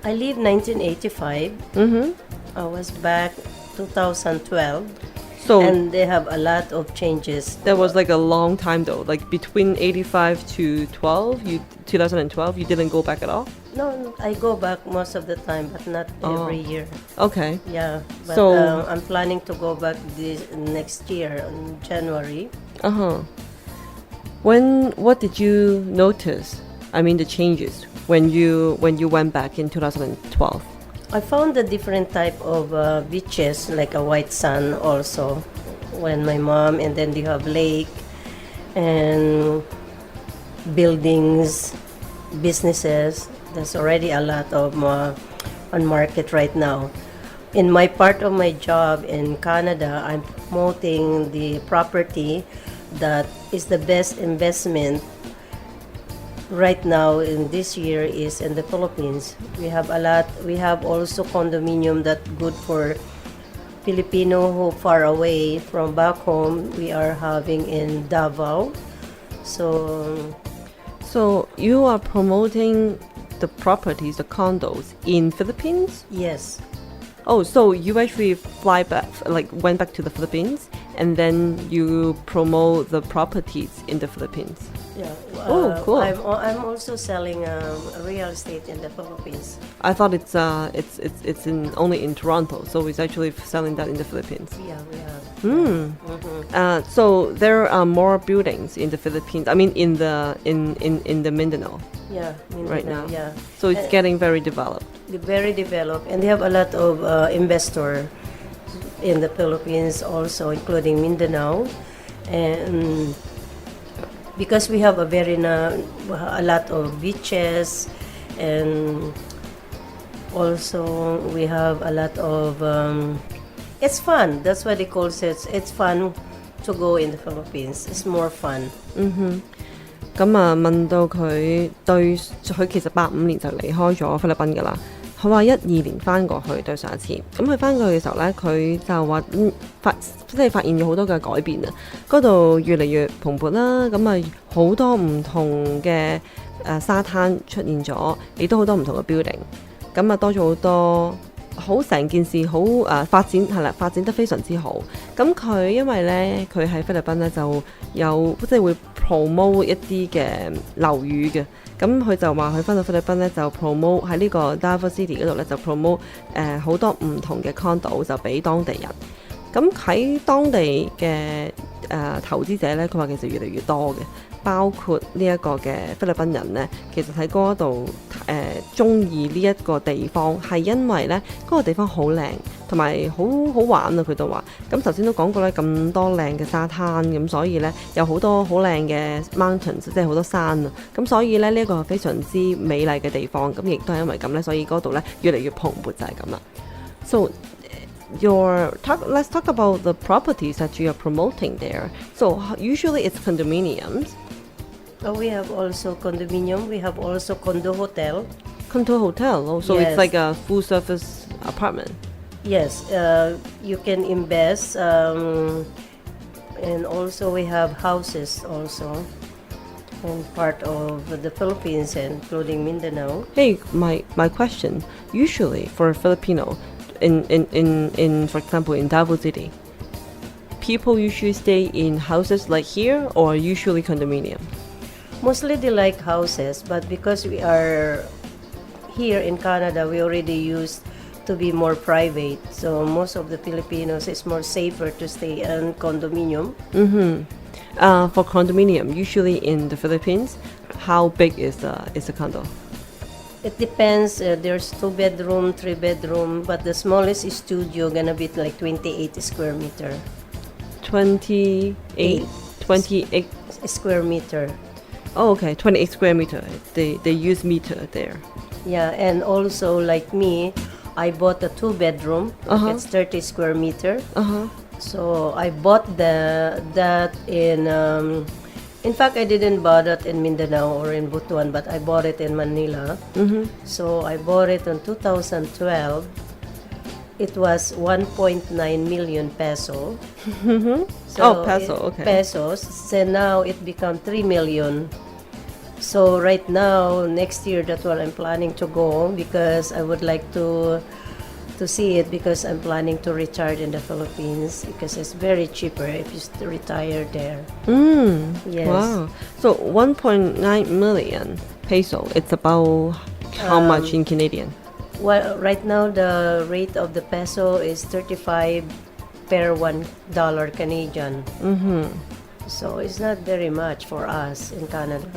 I leave 1985. I was back 2012. So And they have a lot of changes. that was like a long time though. Like between 85 to 2012, you didn't go back at all? No, I go back most of the time, but not every year. Okay. Yeah, but So- I'm planning to go back this next year in January. What did you notice I mean, the changes when you went back in 2012? I found a different type of beaches, like a white sand also. When my mom, and then they have lake and buildings, businesses. There's already a lot of on market right now. In my part of my job in Canada, I'm promoting the property that is the best investment right now in this year is in the Philippines. We have a lot. We have also condominium that good for Filipino who far away from back home. We are having in Davao. So you are promoting the properties, the condos in Philippines? Yes. Oh, so you actually fly back, like went back to the Philippines, and then you promote the properties in the Philippines. Yeah. Oh, cool. I'm also selling real estate in the Philippines. I thought it's only in Toronto, so it's actually selling that in the Philippines. Yeah, we have. So there are more buildings in the Philippines. I mean, in the Mindanao. Yeah, Mindanao, right now. Yeah. So it's getting very developed. Very developed, and they have a lot of investor in the Philippines also, including Mindanao, and because we have a lot of beaches, and also we have a lot of it's fun. That's why they call it. It's fun to go in the Philippines. It's more fun. 咁啊，問到佢對佢其實85年就離開咗菲律賓㗎啦。佢話12年翻過去對上一次，咁佢翻過去嘅時候呢，佢就話發現咗好多嘅改變啊！嗰度越嚟越蓬勃啦，咁啊好多唔同嘅沙灘出現咗，亦都好多唔同嘅 building， 咁啊多咗好多。好成件事好發展得非常之好。咁佢因為呢，佢喺菲律賓呢就有即係會 promote 一啲嘅樓宇嘅。咁佢就話佢翻到菲律賓呢，就 promote 喺呢個 Davao City 嗰度呢，就 promote 好多唔同嘅 condo 就俾當地人。咁喺當地嘅投資者呢，佢話其實越嚟越多嘅。包括呢一個嘅菲律賓人呢，其實喺嗰度中意呢一個地方，係因為呢嗰個地方好靚，同埋好好玩啊！佢都話，咁頭先都講過呢，咁多靚嘅沙灘，咁所以呢，有好多好靚嘅 mountains， 即係好多山啊！咁所以呢，呢一個係非常之美麗嘅地方，咁亦都係因為咁呢，所以嗰度呢越嚟越蓬勃就係咁啦。So let's talk about the properties that you are promoting there. So usually it's condominiums. We have also condominium. We have also condo hotel. Condo hotel. Oh, so Yes. it's like a full service apartment. Yes, you can invest, and also we have houses also in part of the Philippines, including Mindanao. Hey, my question. Usually for a Filipino, in for example in Davao City, people usually stay in houses like here or usually condominium. Mostly they like houses, but because we are here in Canada, we already used to be more private. So most of the Filipinos, it's more safer to stay in condominium. For condominium, usually in the Philippines, how big is the condo? It depends. There's 2-bedroom, 3-bedroom, but the smallest studio gonna be like 28 square meter. 28 Square meter. Oh, okay, 28 square meter. They use meter there. Yeah, and also like me, I bought a 2-bedroom. It's 30 square meter. So I bought that in fact, I didn't buy that in Mindanao or in Butuan, but I bought it in Manila. So I bought it in 2012. It was 1.9 million peso. So peso, okay. Pesos. So now it become 3 million. So right now, next year, that's what I'm planning to go because I would like to see it because I'm planning to retire in the Philippines because it's very cheaper if you retire there. Yes. Wow. So 1.9 million peso. It's about how much in Canadian? Well, right now the rate of the peso is 35 per $1 Canadian. So it's not very much for us in Canada.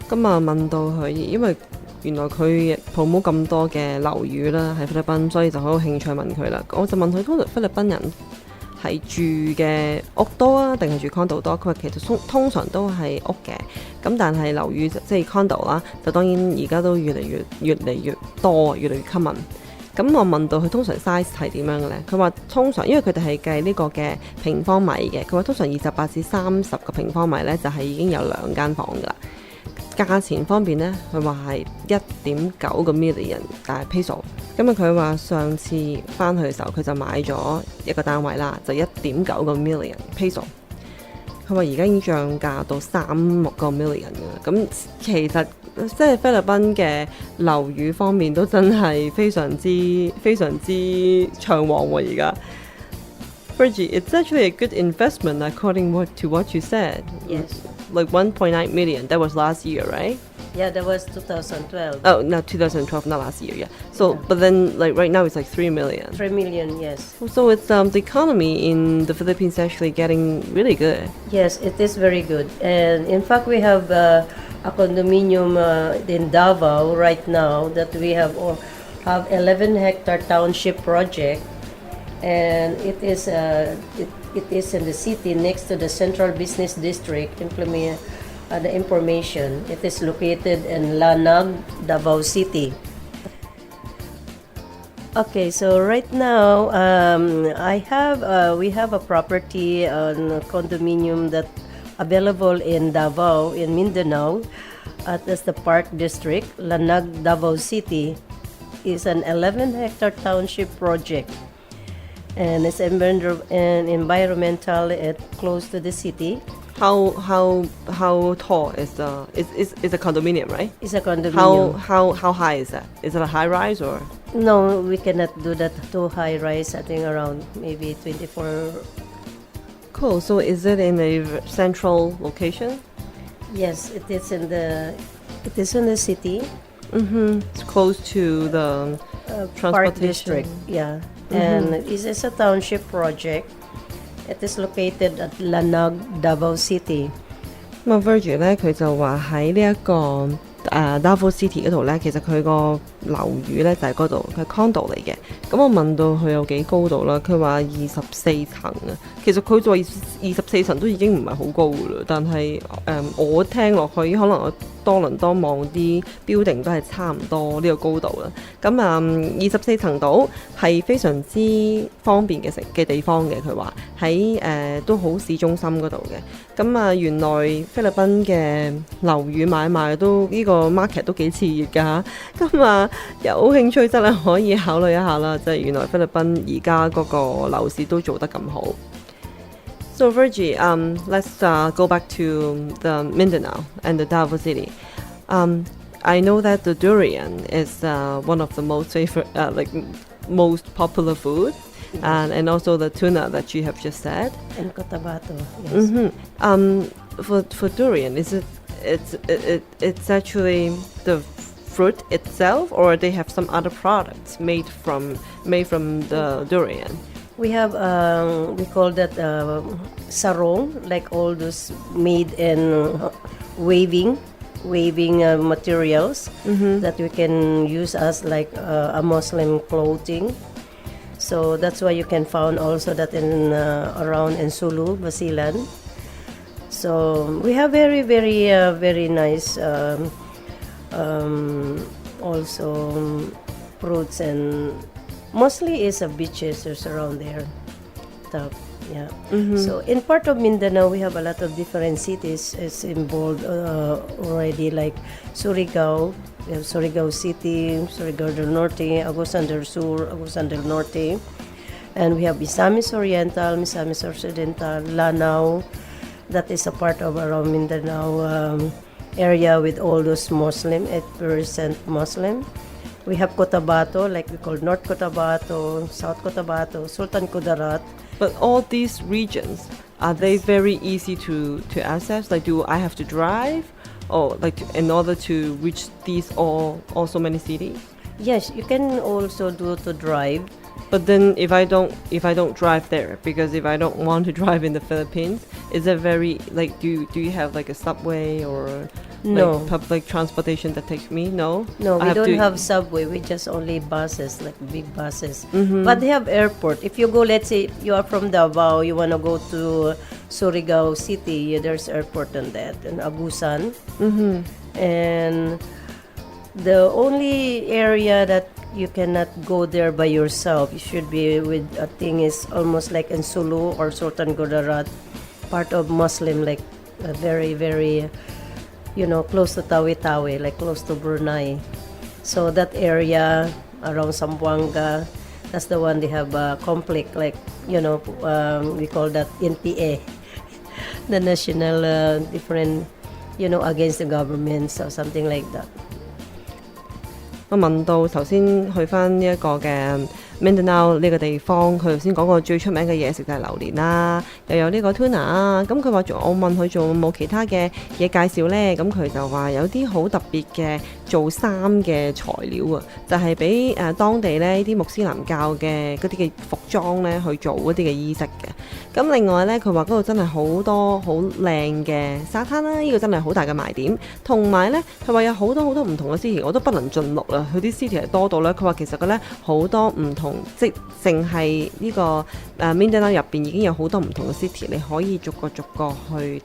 咁啊問到佢，因為原來佢 promote 咁多嘅樓宇啦喺菲律賓，所以就好有興趣問佢啦。我就問佢，通常菲律賓人係住嘅屋多啊，定係住 condo 多？佢話其實通常都係屋嘅，咁但係樓宇即係 condo 啦，就當然而家都越嚟越多，越嚟越 common。咁我問到佢通常 size 係點樣嘅咧？佢話通常因為佢哋係計呢個嘅平方米嘅，佢話通常28至30個平方米咧就係已經有2間房噶啦。價錢方面呢，佢話係1.9個 million 但係 peso。咁啊，佢話上次翻去嘅時候，佢就買咗一個單位啦，就1.9個 million peso。佢話而家已經漲價到3個 million 㗎啦。咁其實即係菲律賓嘅樓宇方面都真係非常之暢旺喎而家。Virgie, it's actually a good investment according to what you said. Yes. Like 1.9 million, that was last year, right? Yeah, that was 2012. Oh, no, 2012, not last year, yeah. So, but then, like, right now it's like 3 million. 3 million, yes. So it's the economy in the Philippines actually getting really good. Yes, it is very good. And in fact, we have a condominium in Davao right now that we have 11-hectare township project. And it is in the city next to the Central Business District. The information. It is located in Lanag, Davao City. Okay, so right now we have a property on a condominium that available in Davao in Mindanao. That's the Park District. Lanag, Davao City is an 11-hectare township project. And it's environmental close to the city. How tall is a condominium, right? It's a condominium. How high is that? Is it a high rise or? No, we cannot do that too high rise. I think around maybe 24. Cool. So is it in a central location? Yes, it is in the city. It's close to the Park transportation. District. Yeah. And it is a township project. It is located at Lanag, Davao City. Virgie 咧，佢就話喺呢一個Davao City 嗰度咧，其實佢個樓宇咧就係嗰度，佢係 condo 嚟嘅。咁我問到佢有幾高度啦，佢話24層啊。其實佢就話24層都已經唔係好高噶啦，但係我聽落去可能我多倫多望啲 building 都係差唔多呢個高度啦。咁24層度係非常之方便嘅地方嘅，佢話喺都好市中心嗰度嘅。咁原來菲律賓嘅樓宇買賣都呢個 market 都幾熾熱㗎。咁有興趣真係可以考慮一下啦，即係原來菲律賓而家嗰個樓市都做得咁好。So Virgie, let's go back to the Mindanao and the Davao City. I know that the durian is one of the most favorite, most popular food, and also the tuna that you have just said. And Cotabato, yes. For durian, it's actually the fruit itself, or they have some other products made from the durian? We have we call that sarong, like all those made in waving materials that we can use as like a Muslim clothing. So that's why you can find also that in around in Sulu, Basilan. So we have very very nice also fruits, and mostly is beaches is around there. Yeah. So in part of Mindanao, we have a lot of different cities is involved already, like Surigao. We have Surigao City, Surigao del Norte, Agusan del Sur, Agusan del Norte. And we have Misamis Oriental, Misamis Occidental, Lanao. That is a part of around Mindanao area with all those Muslim, 8% Muslim. We have Cotabato, like we call North Cotabato, South Cotabato, Sultan Kudarat. But all these regions, are they very easy to access? Like, do I have to drive, or like in order to reach these all so many cities? Yes, you can also do to drive. But then if I don't drive there, because if I don't want to drive in the Philippines, is it very like do you have like a subway or No. like public transportation that takes me? No. No, I we don't to- have subway. We just only buses, like big buses. But they have airport. If you go, let's say you are from Davao, you want to go to Surigao City, there's airport on that, and Agusan. And the only area that you cannot go there by yourself, you should be with a thing is almost like in Sulu or Sultan Kudarat, part of Muslim, like very, very, close to Tawi-Tawi, like close to Brunei. So that area around Zamboanga, that's the one they have a conflict, like, we call that NPA, the national different, against the government, so something like that. 我問到頭先去翻呢一個嘅 Mindanao 呢個地方，佢頭先講過最出名嘅嘢食就係榴蓮啦，又有呢個 tuna 啊。咁佢話我問佢仲有冇其他嘅嘢介紹呢？咁佢就話有啲好特別嘅做衫嘅材料啊，就係俾當地呢啲穆斯林教嘅嗰啲嘅服裝呢去做嗰啲嘅衣飾嘅。咁另外呢，佢話嗰度真係好多好靚嘅沙灘啦，呢個真係好大嘅賣點。同埋呢，佢話有好多好多唔同嘅 city， 我都不能盡錄啦。佢啲 city 係多到呢，佢話其實嘅呢好多唔同，即淨係呢個Mindanao 入邊已經有好多唔同嘅 city， 你可以逐個去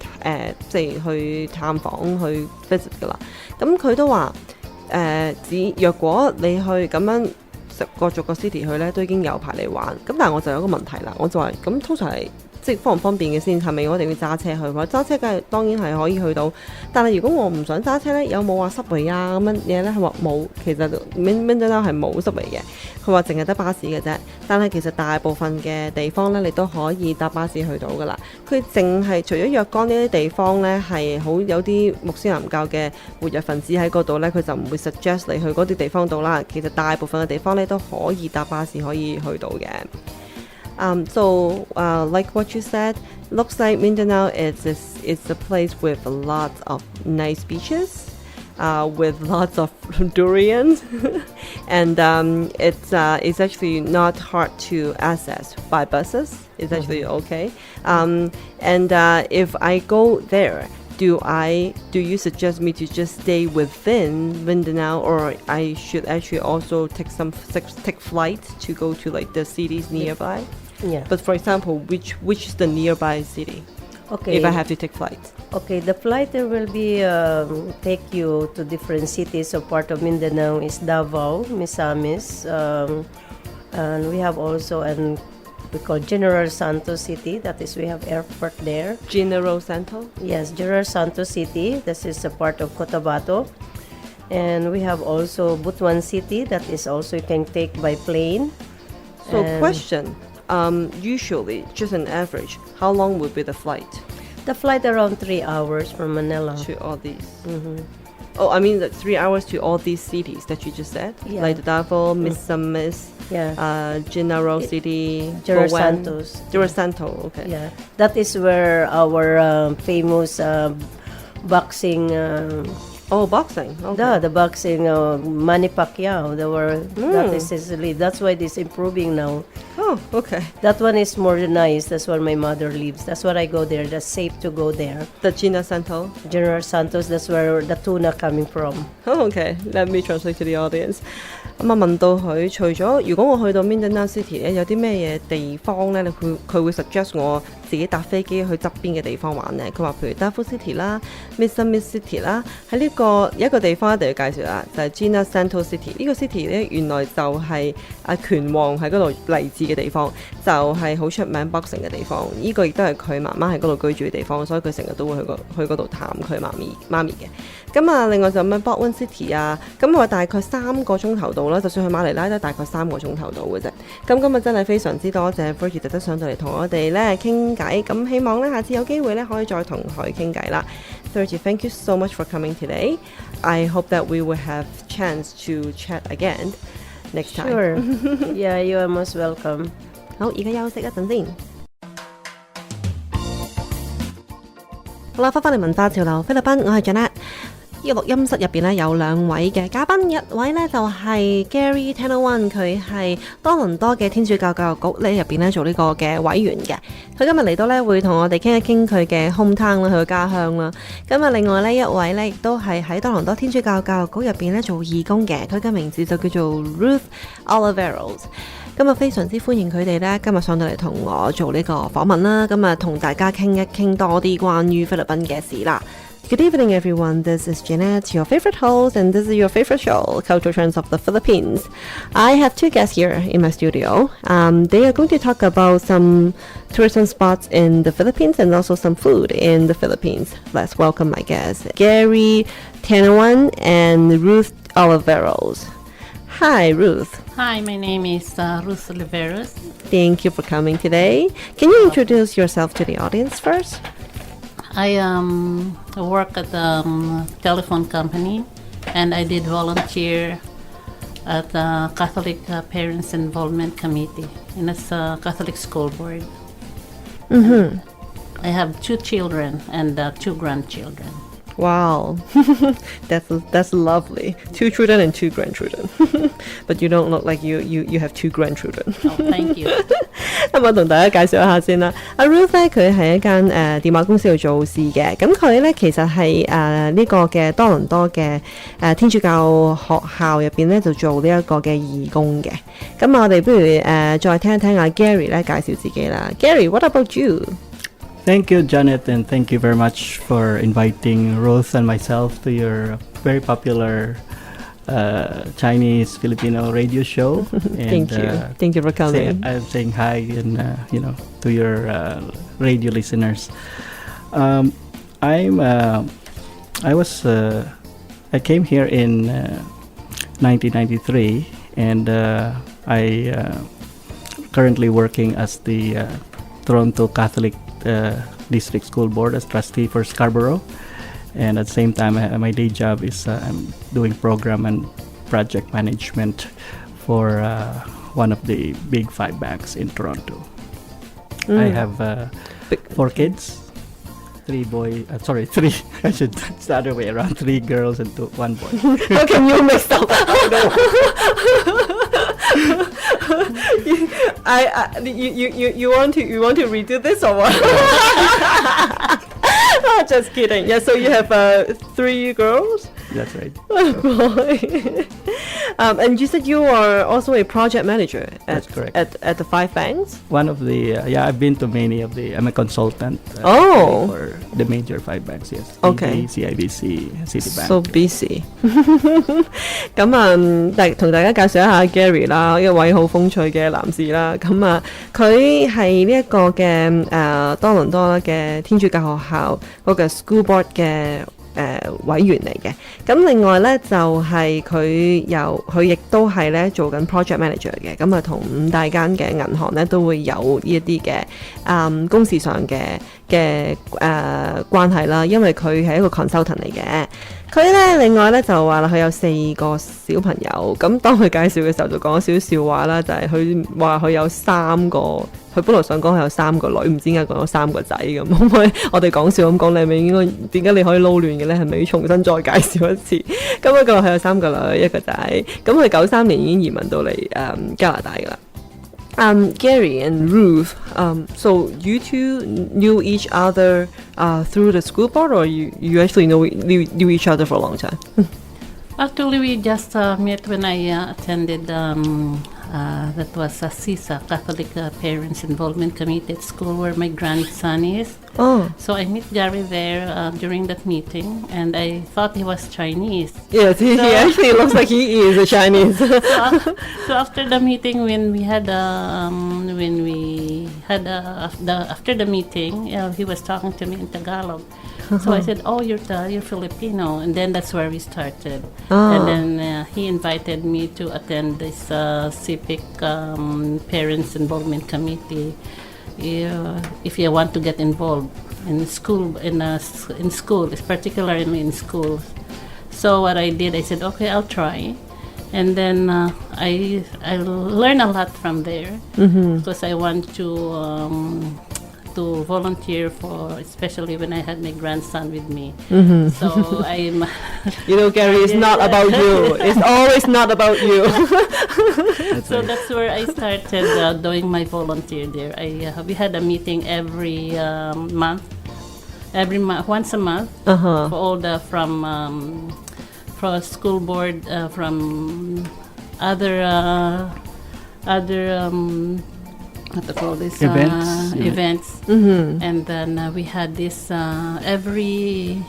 即係去探訪去 visit 噶啦。咁佢都話若果你去咁樣逐個 city 去呢，都已經有排嚟玩。咁但係我就有個問題啦，我就話咁通常係即係方唔方便嘅先？係咪我一定要揸車去？或者揸車當然係可以去到，但係如果我唔想揸車呢，有冇話subway啊咁樣嘢呢？佢話冇，其實 Mindanao 係冇subway嘅，佢話淨係得巴士嘅啫。但係其實大部分嘅地方呢，你都可以搭巴士去到噶啦。佢淨係除咗若干呢啲地方呢，係好有啲穆斯林教嘅活躍分子喺嗰度呢，佢就唔會 suggest 你去嗰啲地方度啦。其實大部分嘅地方呢，都可以搭巴士可以去到嘅。Like what you said, looks like Mindanao is a place with a lot of nice beaches, with lots of durians, and it's actually not hard to access by buses. It's actually okay. If I go there, do you suggest me to just stay within Mindanao, or I should actually also take flight to go to like the cities nearby? Yeah. But for example, which is the nearby city? Okay. If I have to take flight. Okay, the flight there will be take you to different cities. So part of Mindanao is Davao, Misamis, and we have also we call General Santos City. That is, we have airport there. General Santos? Yes, General Santos City. This is a part of Cotabato. And we have also Butuan City. That is also you can take by plane. So question, usually, just an average, how long would be the flight The flight around 3 hours from Manila. to all these? Oh, I mean, 3 hours to all these cities that you just said? Yeah. Like Davao, Misamis, Yeah. General City, General Bowen. Santos. General Santos, okay. Yeah, that is where our famous boxing. Oh, boxing. Okay. The boxing Manny Pacquiao. That is Sicily. That's why it's improving now. Oh, okay. That one is more nice. That's where my mother lives. That's why I go there. That's safe to go there. The General Santos. General Santos. That's where the tuna coming from. Oh, okay. Let me translate to the audience. 咁啊問到佢，除咗如果我去到 Mindanao City 咧，有啲咩嘢地方咧，佢會 suggest 我自己搭飛機去側邊嘅地方玩咧？佢話譬如 Davao City 啦、Misamis City 啦，喺呢個有一個地方一定要介紹啦，就係 General Santos City。呢個 city 咧原來就係拳王喺嗰度嚟自嘅地方，就係好出名 boxing 嘅地方。呢個亦都係佢媽媽喺嗰度居住嘅地方，所以佢成日都會去嗰度探佢媽咪嘅。咁啊，另外就咩 Butuan City 啊，咁我大概3個鐘頭到啦，就算去馬尼拉都大概3個鐘頭到嘅啫。咁今日真係非常之多謝 Virgie 特登上到嚟同我哋咧傾偈，咁希望咧下次有機會咧可以再同佢傾偈啦。Virgie, thank you so much for coming today. I hope that we will have chance to chat again next time. Sure. Yeah, you are most welcome. 好，而家休息一陣先。好啦，翻嚟文化潮流菲律賓，我係 Janet。呢個錄音室入邊咧有兩位嘅嘉賓，一位咧就係 Gary Tanawan， 佢係多倫多嘅天主教教育局咧入邊咧做呢個嘅委員嘅。佢今日嚟到咧會同我哋傾一傾佢嘅 hometown 啦，佢嘅家鄉啦。咁啊，另外呢一位咧亦都係喺多倫多天主教教育局入邊咧做義工嘅，佢嘅名字就叫做 Ruth Oliveros。咁啊，非常之歡迎佢哋咧，今日上到嚟同我做呢個訪問啦。咁啊，同大家傾一傾多啲關於菲律賓嘅事啦。Good evening, everyone. This is Jeanette, your favorite host, and this is your favorite show, Culture Trends of the Philippines. I have two guests here in my studio. They are going to talk about some tourism spots in the Philippines and also some food in the Philippines. Let's welcome my guests, Gary Tanawan and Ruth Oliveros. Hi, Ruth. Hi, my name is Ruth Oliveros. Thank you for coming today. Can you introduce yourself to the audience first? I work at a telephone company, and I did volunteer at the Catholic Parents Involvement Committee, and it's a Catholic school board. Mm-hmm. I have 2 children and 2 grandchildren. Wow, that's lovely. 2 children and 2 grandchildren. But you don't look like you have 2 grandchildren. Oh, thank you. 咁我同大家介紹一下先啦。阿 Ruth 咧，佢係一間電話公司度做事嘅。咁佢咧其實係呢個嘅多倫多嘅天主教學校入邊咧就做呢一個嘅義工嘅。咁我哋不如再聽一聽阿 Gary 咧介紹自己啦。Gary, what about you? Thank you, Janet, and thank you very much for inviting Ruth and myself to your very popular Chinese Filipino radio show. And, Thank you for coming. I'm saying hi, and to your radio listeners. I came here in 1993, and I currently working as the Toronto Catholic District School Board as trustee for Scarborough, and at the same time my day job is I'm doing program and project management for one of the big 5 banks in Toronto. I have 4 kids, 3 boys, 3 I should it's the other way around, 3 girls and 1 boy. How can you mix up? You want to redo this or what? Just kidding. Yeah, so you have 3 girls? That's right. Oh boy. And you said you are also a project manager That's correct. at the 5 banks? One of the I've been to many of the I'm a consultant for the major 5 banks, yes. Okay. CIBC, Citibank. So busy. 咁同大家介紹一下 Gary 啦，一位好風趣嘅男士啦。咁佢係呢一個嘅多倫多嘅天主教學校嗰個 school board 嘅委員嚟嘅。咁另外咧就係佢亦都係咧做緊 project manager 嘅。咁同5大間嘅銀行咧都會有呢一啲嘅公事上嘅關係啦，因為佢係一個 consultant 嚟嘅。佢咧另外咧就話啦，佢有4個小朋友。咁當佢介紹嘅時候就講少少笑話啦，就係佢話佢有3個，佢本來想講佢有3個女，唔知點解講咗3個仔咁。可唔可以我哋講笑咁講，你係咪應該點解你可以撈亂嘅咧？係咪要重新再介紹一次？咁佢話佢有3個女1個仔。咁佢93年已經移民到嚟加拿大㗎啦。Gary and Ruth, so you two knew each other through the school board, or you actually knew each other for a long time? Actually, we just met when I attended that was a CISA, Catholic Parents Involvement Committee at school where my grandson is. Oh. So I met Gary there during that meeting, and I thought he was Chinese. Yes, he actually looks like he is a Chinese. So after the meeting, when we had after the meeting, he was talking to me in Tagalog. So I said, "Oh, you're Filipino," and then that's where we started. And then he invited me to attend this civic parents involvement committee. If you want to get involved in school, particularly in schools. So what I did, I said, okay, I'll try. And then I learned a lot from there because I want to to volunteer for, especially when I had my grandson with me. So I'm. Gary, it's not about you. It's always not about you. So that's where I started doing my volunteer there. We had a meeting every month, once a month, for all the from school board, from other what to call this events, and then we had this every.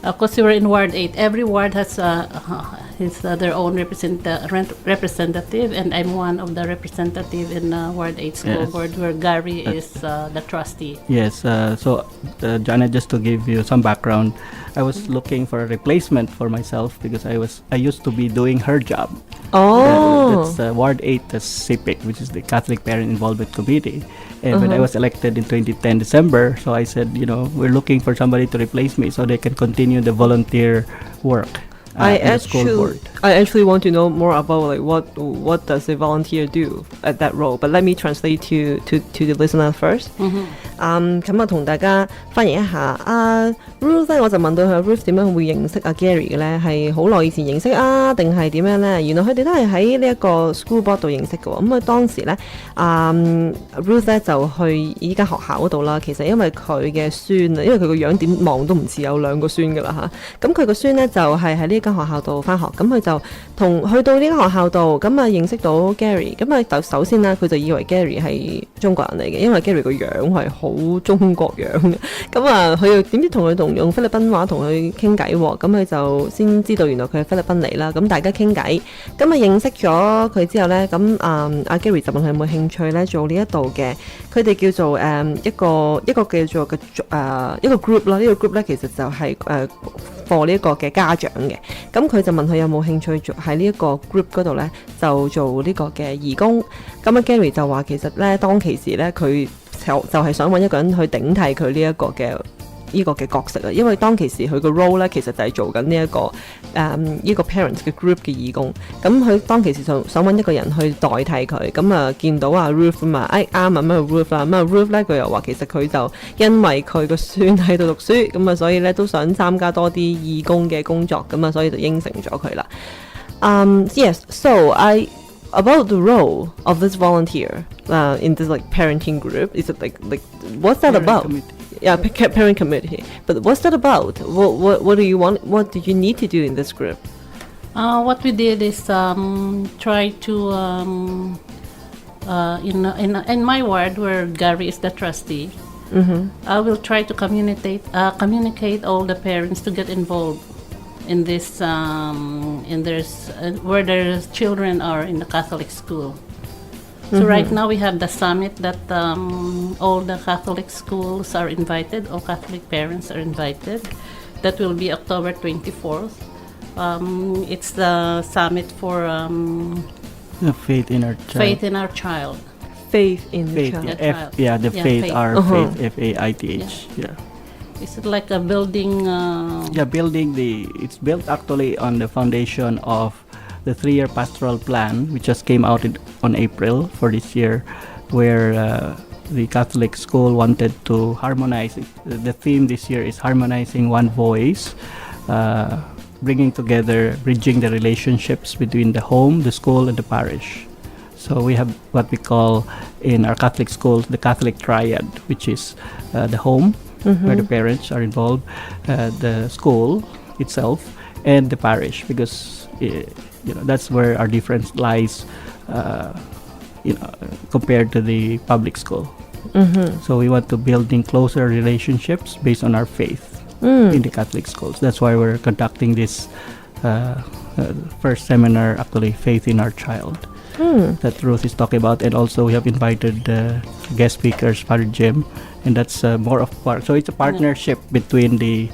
Of course, we were in Ward 8. Every ward has their own representative, and I'm one of the representative in Ward 8 school board, where Gary is the trustee. Yes, so Janet, just to give you some background, I was looking for a replacement for myself because I used to be doing her job. That's Ward 8, the CPIC, which is the Catholic Parent Involvement Committee. And when I was elected in 2010 December, so I said, we're looking for somebody to replace me so they can continue the volunteer work. I in the school board. actually want to know more about what does a volunteer do at that role. But let me translate to the listener first. 咁啊，同大家翻譯一下。Ruth 咧，我就問到佢 Ruth 點樣會認識阿 Gary 嘅咧？係好耐以前認識啊，定係點樣咧？原來佢哋都係喺呢一個 school board 度認識嘅喎。咁啊，當時咧，Ruth 咧就去依間學校嗰度啦。其實因為佢嘅孫啊，因為佢個樣點望都唔似有兩個孫㗎啦嚇。咁佢個孫咧就係喺呢間學校度翻學，咁佢就去到呢間學校度，咁啊認識到 Gary。咁啊，首先啦，佢就以為 Gary 係中國人嚟嘅，因為 Gary 個樣係好中國樣嘅。咁啊，佢又點知同佢用菲律賓話同佢傾偈喎，咁佢就先知道原來佢係菲律賓嚟啦。咁大家傾偈，咁啊認識咗佢之後咧，咁阿 Gary 就問佢有冇興趣咧做呢一度嘅，佢哋叫做一個叫做嘅一個 group 啦。呢個 group 咧其實就係for 呢一個嘅家長嘅。咁佢就問佢有冇興趣做喺呢一個 group 嗰度咧，就做呢個嘅義工。咁啊 Gary 就話其實咧當其時咧佢就係想揾一個人去頂替佢呢個嘅角色啊，因為當其時佢個 role 咧其實就係做緊呢個 parents 嘅 group 嘅義工。咁佢當其時就想揾一個人去代替佢。咁啊見到阿 Ruth 啊嘛，啱啊咩 Ruth 啦，咁啊 Ruth 咧佢又話其實佢就因為佢個孫喺度讀書，咁啊所以咧都想參加多啲義工嘅工作，咁啊所以就應承咗佢啦。Yes, so about the role of this volunteer in this parenting group, is it like what's that about? Yeah, parent committee. But what's that about? What do you want? What do you need to do in this group? What we did is try to in my ward where Gary is the trustee. I will try to communicate all the parents to get involved in this where their children are in the Catholic school. So right now we have the summit that all the Catholic schools are invited, all Catholic parents are invited. That will be October 24th. It's the summit for faith in our child. Faith in our child. Faith in the Faith, child. the faith, faith. our faith, F-A-I-T-H. Yeah. Is it like a building? It's built actually on the foundation of the 3-year pastoral plan, which just came out on April for this year, where the Catholic school wanted to harmonize. The theme this year is harmonizing one voice, bringing together, bridging the relationships between the home, the school, and the parish. So we have what we call in our Catholic schools the Catholic triad, which is the home, where the parents are involved, the school itself, and the parish, because that's where our difference lies, compared to the public school. So we want to building closer relationships based on our faith in the Catholic schools. That's why we're conducting this first seminar, actually, Faith in Our Child, that Ruth is talking about. And also we have invited guest speakers, Father Jim, and that's more of part. So it's a partnership between the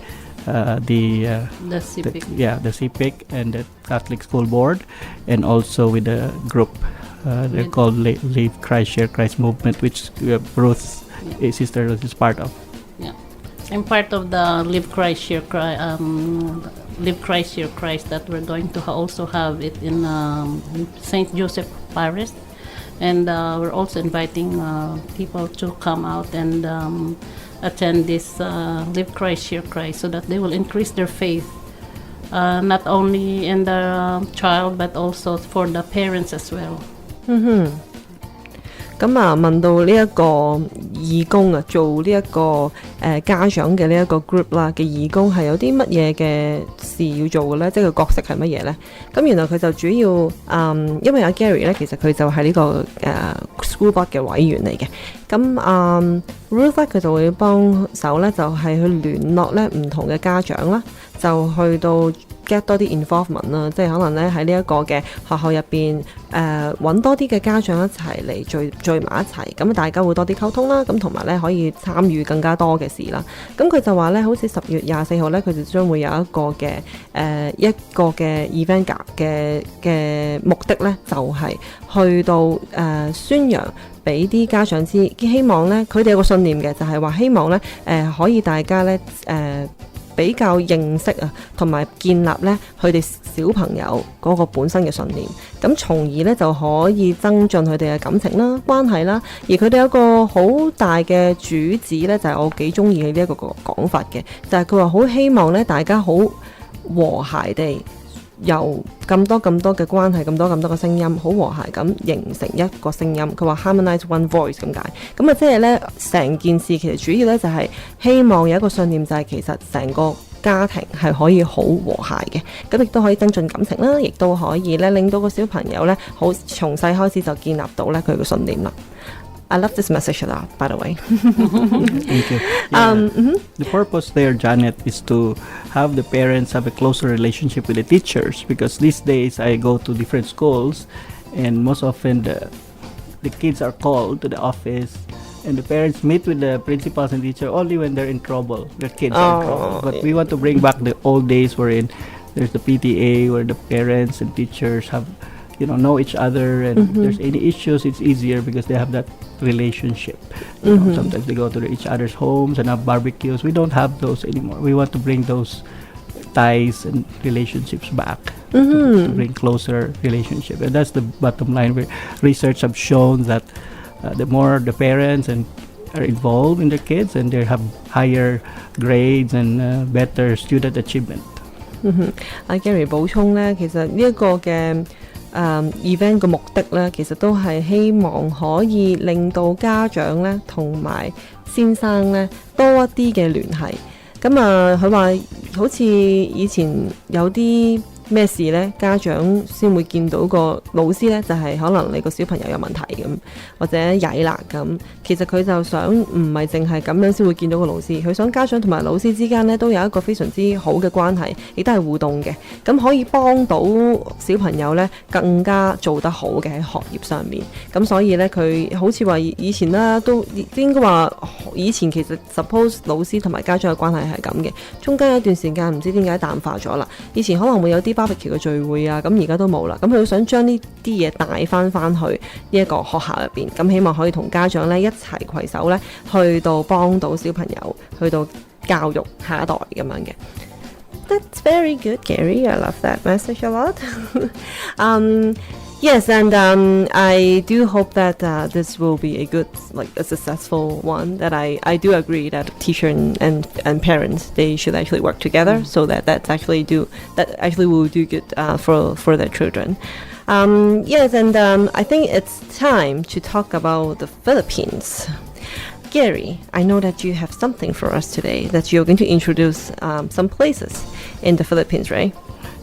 CPIC. The CPIC and the Catholic School Board, and also with the group they're called Live Christ, Share Christ movement, which Ruth, Sister Ruth, is part of. Yeah, I'm part of the Live Christ, Share Christ, Live Christ, Share Christ, that we're going to also have it in St. Joseph Parish. And we're also inviting people to come out and attend this Live Christ, Share Christ, so that they will increase their faith, not only in the child, but also for the parents as well. 咁啊，問到呢一個義工啊，做呢一個家長嘅呢一個 group 啦嘅義工係有啲乜嘢嘅事要做嘅咧？即係個角色係乜嘢咧？咁原來佢就主要因為阿 Gary 咧，其實佢就係呢個school board 嘅委員嚟嘅。咁Ruth 佢就會幫手咧，就係去聯絡咧唔同嘅家長啦，就去到get 多啲 involvement 啦，即係可能咧喺呢一個嘅學校入邊揾多啲嘅家長一齊嚟聚埋一齊，咁大家會多啲溝通啦，咁同埋咧可以參與更加多嘅事啦。咁佢就話咧，好似10月24號咧，佢就將會有一個嘅event 嘅目的咧，就係去到宣揚俾啲家長知，希望咧佢哋有個信念嘅，就係話希望咧可以大家咧比較認識啊，同埋建立咧佢哋小朋友嗰個本身嘅信念，咁從而咧就可以增進佢哋嘅感情啦、關係啦。而佢哋有一個好大嘅主旨咧，就係我幾中意嘅呢一個講法嘅，就係佢話好希望咧大家好和諧地由咁多嘅關係，咁多嘅聲音，好和諧咁形成一個聲音。佢話 harmonize one voice 咁解。咁啊，即係咧成件事其實主要咧就係希望有一個信念，就係其實成個家庭係可以好和諧嘅，咁亦都可以增進感情啦，亦都可以咧令到個小朋友咧好從細開始就建立到咧佢嘅信念啦。I love this message a lot, by the way. Thank you. Yeah. The purpose there, Janet, is to have the parents have a closer relationship with the teachers, because these days I go to different schools and most often the kids are called to the office and the parents meet with the principals and teacher only when they're in trouble. Their kids are in trouble. But we want to bring back the old days wherein there's the PTA where the parents and teachers have know each other, and if there's any issues, it's easier because they have that relationship. Sometimes they go to each other's homes and have barbecues. We don't have those anymore. We want to bring those ties and relationships back, to bring closer relationship, and that's the bottom line. Where research have shown that the more the parents and are involved in their kids, and they have higher grades and better student achievement. 阿 Gary 補充咧，其實呢一個嘅event 嘅目的咧，其實都係希望可以令到家長咧同埋先生咧多一啲嘅聯繫。咁啊，佢話好似以前有啲咩事呢？家長先會見到個老師呢，就係可能你個小朋友有問題咁，或者曳啦咁。其實佢就想唔係淨係咁樣先會見到個老師，佢想家長同埋老師之間呢都有一個非常之好嘅關係，亦都係互動嘅，咁可以幫到小朋友呢更加做得好嘅喺學業上面。咁所以呢，佢好似話以前啦，都應該話以前其實 suppose 老師同埋家長嘅關係係咁嘅，中間有一段時間唔知點解淡化咗啦。以前可能會有啲barbecue 嘅聚會啊，咁而家都冇啦。咁佢想將呢啲嘢帶翻去呢一個學校入邊，咁希望可以同家長咧一齊攜手咧，去到幫到小朋友，去到教育下一代咁樣嘅。That's very good, Gary. I love that message a lot. Yes, and I do hope that this will be a good, a successful one. That I do agree that teacher and parents, they should actually work together, so that actually will do good for their children. Yes, and I think it's time to talk about the Philippines. Gary, I know that you have something for us today, that you're going to introduce some places in the Philippines, right?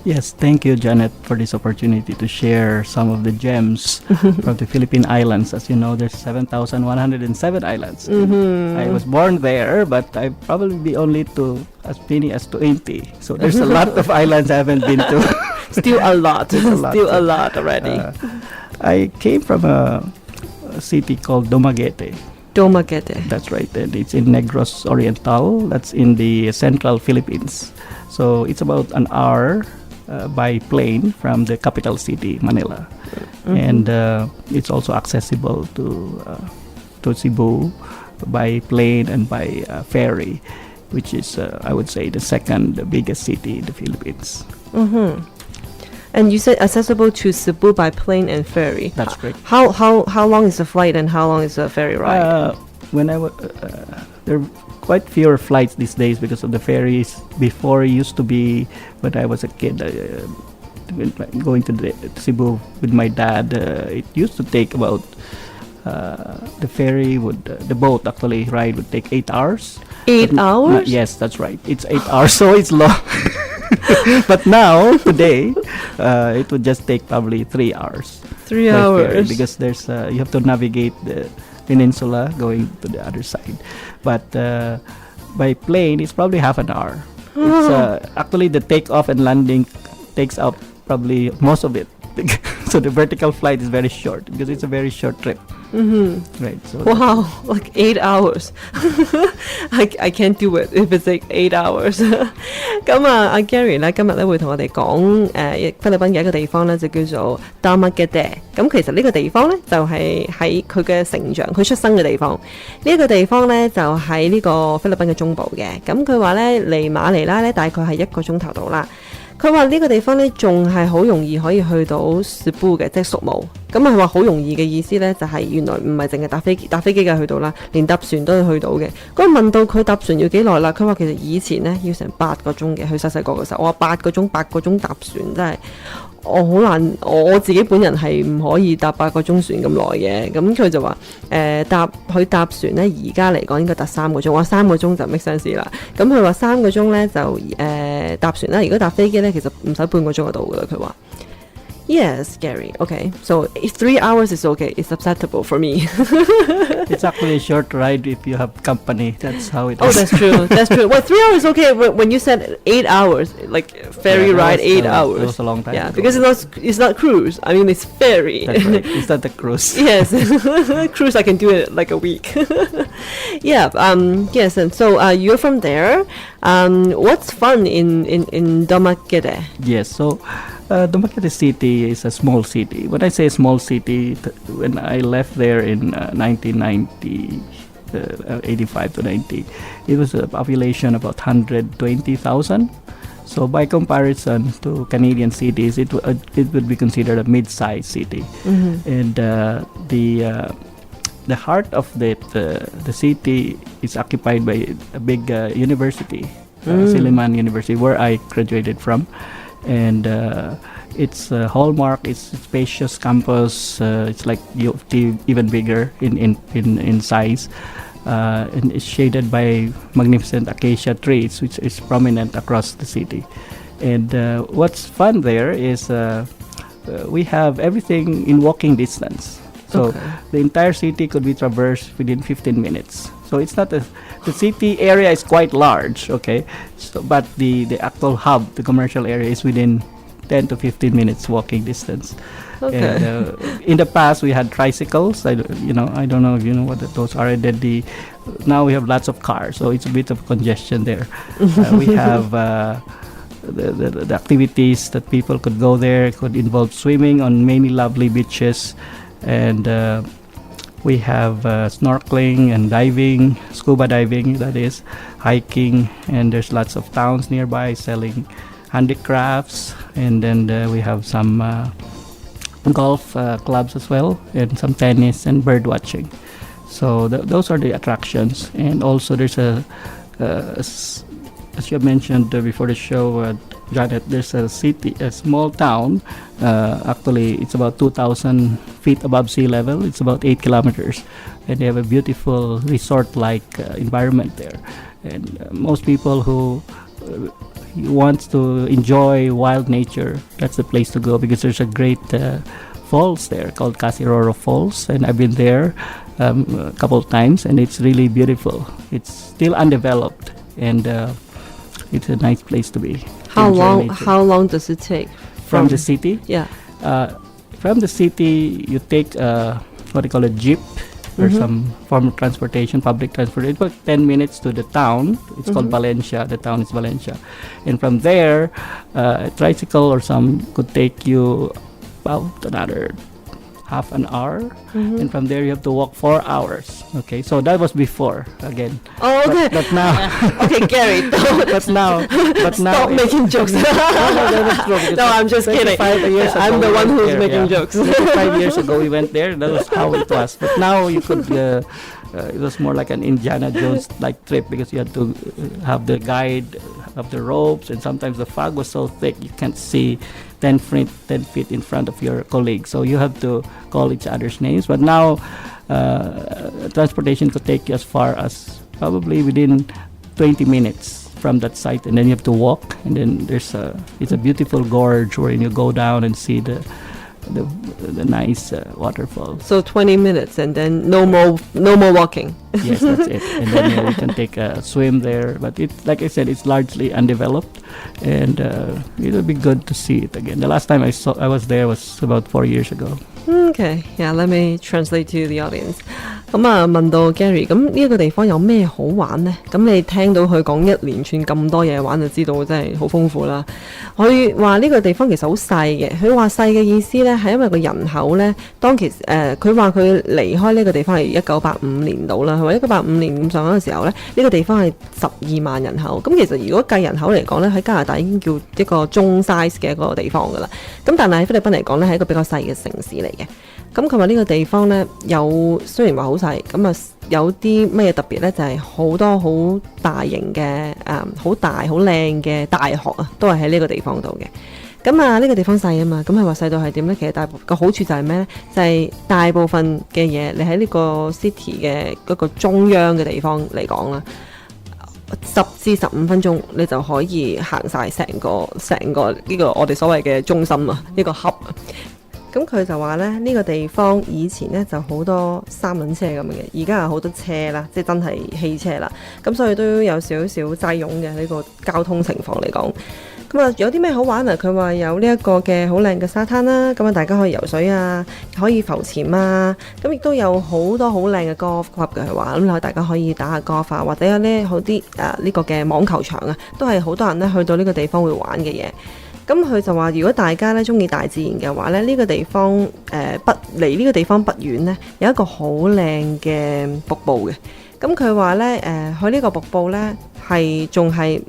Yes, thank you, Janet, for this opportunity to share some of the gems from the Philippine Islands. As you know, there's 7,107 islands. I was born there, but I probably be only to as many as 20. So there's a lot of islands I haven't been to. Still a lot. Still a lot already. I came from a city called Dumaguete. Dumaguete. That's right. And it's in Negros Oriental. That's in the central Philippines. So it's about an hour by plane from the capital city, Manila. And it's also accessible to Cebu by plane and by ferry, which is, I would say, the second biggest city in the Philippines. And you said accessible to Cebu by plane and ferry. That's correct. How long is the flight and how long is the ferry ride? When there are quite fewer flights these days because of the ferries. Before it used to be, when I was a kid, going to Cebu with my dad, it used to take about the ferry the boat actually ride would take 8 hours. 8 hours? Yes, that's right. It's 8 hours, so it's long. But now, today, it would just take probably 3 hours. 3 by ferry, hours. because there's you have to navigate the peninsula going to the other side. But by plane, it's probably half an hour. It's actually the takeoff and landing takes up probably most of it. So the vertical flight is very short because it's a very short trip. Right. So Wow, like 8 hours. I can't do it if it's like 8 hours. 咁啊，阿 Gary 咧今日咧會同我哋講菲律賓嘅一個地方咧就叫做 Damagede。咁其實呢個地方咧就係喺佢嘅成長、佢出生嘅地方。呢一個地方咧就喺呢個菲律賓嘅中部嘅。咁佢話咧離馬尼拉咧大概係1個鐘頭到啦。佢話呢個地方咧仲係好容易可以去到 Cebu 嘅，即係屬務。咁係話好容易嘅意思咧，就係原來唔係淨係搭飛機嘅去到啦，連搭船都可以去到嘅。咁問到佢搭船要幾耐啦？佢話其實以前咧要成8個鐘嘅，佢細個嘅時候，我話8個鐘搭船真係。我好難，我自己本人係唔可以搭8個鐘船咁耐嘅。咁佢就話佢搭船咧，而家嚟講應該搭3個鐘。我話3個鐘就 make sense 啦。咁佢話3個鐘咧就搭船啦。如果搭飛機咧，其實唔使半個鐘就到噶啦。佢話。Yes, Gary. Okay, so 3 hours is okay. It's acceptable for me. it's actually a short ride if you have company. That's how it Oh, is. that's true. That's true. Well, 3 hours is okay. When you said 8 hours, like ferry ride, 8 hours. That was a long time Yeah, ago. because it's not cruise. I mean, it's ferry. That's right. It's not the cruise. Yes, cruise I can do it like a week. Yeah. Yes. And so you're from there. What's fun in Damagede? Yes. So, Dumaguete City is a small city. When I say small city, when I left there in 1990, 85 to 90, it was a population about 120,000. So by comparison to Canadian cities, it would be considered a mid-sized city. And the heart of the city is occupied by a big university, Silliman University, where I graduated from. And its hallmark is spacious campus. It's like U of T, even bigger in size, and it's shaded by magnificent acacia trees, which is prominent across the city. And what's fun there is we have everything in walking distance. So the entire city could be traversed within 15 minutes. So it's not the city area is quite large, okay. So, but the actual hub, the commercial area, is within 10 to 15 minutes walking distance. Okay. And in the past, we had tricycles. I don't know if you know what those are. And then now we have lots of cars, so it's a bit of congestion there. We have the activities that people could go there. It could involve swimming on many lovely beaches, and we have snorkeling and diving, scuba diving, that is, hiking, and there's lots of towns nearby selling handicrafts, and then we have some golf clubs as well, and some tennis and bird watching. So those are the attractions. And also there's as you mentioned before the show, Janet, there's a small town. Actually, it's about 2,000 feet above sea level. It's about 8 kilometers. And they have a beautiful resort-like environment there. And most people who want to enjoy wild nature, that's the place to go, because there's a great falls there called Casiroro Falls. And I've been there a couple of times, and it's really beautiful. It's still undeveloped, and it's a nice place to be. How long does it take from the city? Yeah. From the city, you take what they call a jeep or some form of transportation, public transportation. It's about 10 minutes to the town. It's called Valencia. The town is Valencia. And from there, a tricycle or some could take you about another half an hour, and from there you have to walk 4 hours. Okay, so that was before again. Oh, okay. But now, Okay, Gary, don't but now, stop making jokes. No, that's true, because No, I'm just kidding. 25 years ago I'm the we one went who's there, making yeah. jokes. 5 years ago we went there. That was how it was. But now you could. It was more like an Indiana Jones like trip because you had to have the guide of the ropes, and sometimes the fog was so thick you can't see 10 feet in front of your colleague. So you have to call each other's names. But now transportation could take you as far as probably within 20 minutes from that site, and then you have to walk, and then it's a beautiful gorge wherein you go down and see the nice waterfalls. So 20 minutes and then no more walking. Yes, that's it. And then you can take a swim there. But like I said, it's largely undeveloped, and it'll be good to see it again. The last time I was there was about 4 years ago. Okay, yeah, let me translate to the audience. 咁啊，問到 Gary， 咁呢個地方有咩好玩呢？咁你聽到佢講一連串咁多嘢玩，就知道真係好豐富啦。佢話呢個地方其實好細嘅，佢話細嘅意思呢係因為個人口呢，當其佢話佢離開呢個地方係1985年到啦，係咪1985年咁上下嘅時候呢，呢個地方係12萬人口。咁其實如果計人口嚟講呢，喺加拿大已經叫一個中 size 嘅一個地方㗎啦。咁但係喺菲律賓嚟講呢，係一個比較細嘅城市嚟嘅。咁佢話呢個地方呢，雖然話好細，咁啊有啲咩特別呢？就係好多好大型嘅好大好靚嘅大學啊，都係喺呢個地方度嘅。咁啊呢個地方細啊嘛，咁佢話細到係點呢？其實個好處就係咩呢？就係大部分嘅嘢，你喺呢個 city 嘅嗰個中央嘅地方嚟講啦，10至15分鐘你就可以行晒成個呢個我哋所謂嘅中心啊，呢個 hub。咁佢就話咧，呢個地方以前咧就好多三輪車咁嘅，而家有好多車啦，即係真係汽車啦。咁所以都有少少擠擁嘅呢個交通情況嚟講。咁啊，有啲咩好玩啊？佢話有呢一個嘅好靚嘅沙灘啦，咁啊大家可以游水啊，可以浮潛啊，咁亦都有好多好靚嘅 golf club 嘅佢話，咁大家可以打下 golf 啊，或者有呢好啲呢個嘅網球場啊，都係好多人咧去到呢個地方會玩嘅嘢。咁佢就話，如果大家咧中意大自然嘅話咧，呢個地方離呢個地方不遠呢，有一個好靚嘅瀑布嘅。咁佢話咧佢呢個瀑布咧仲係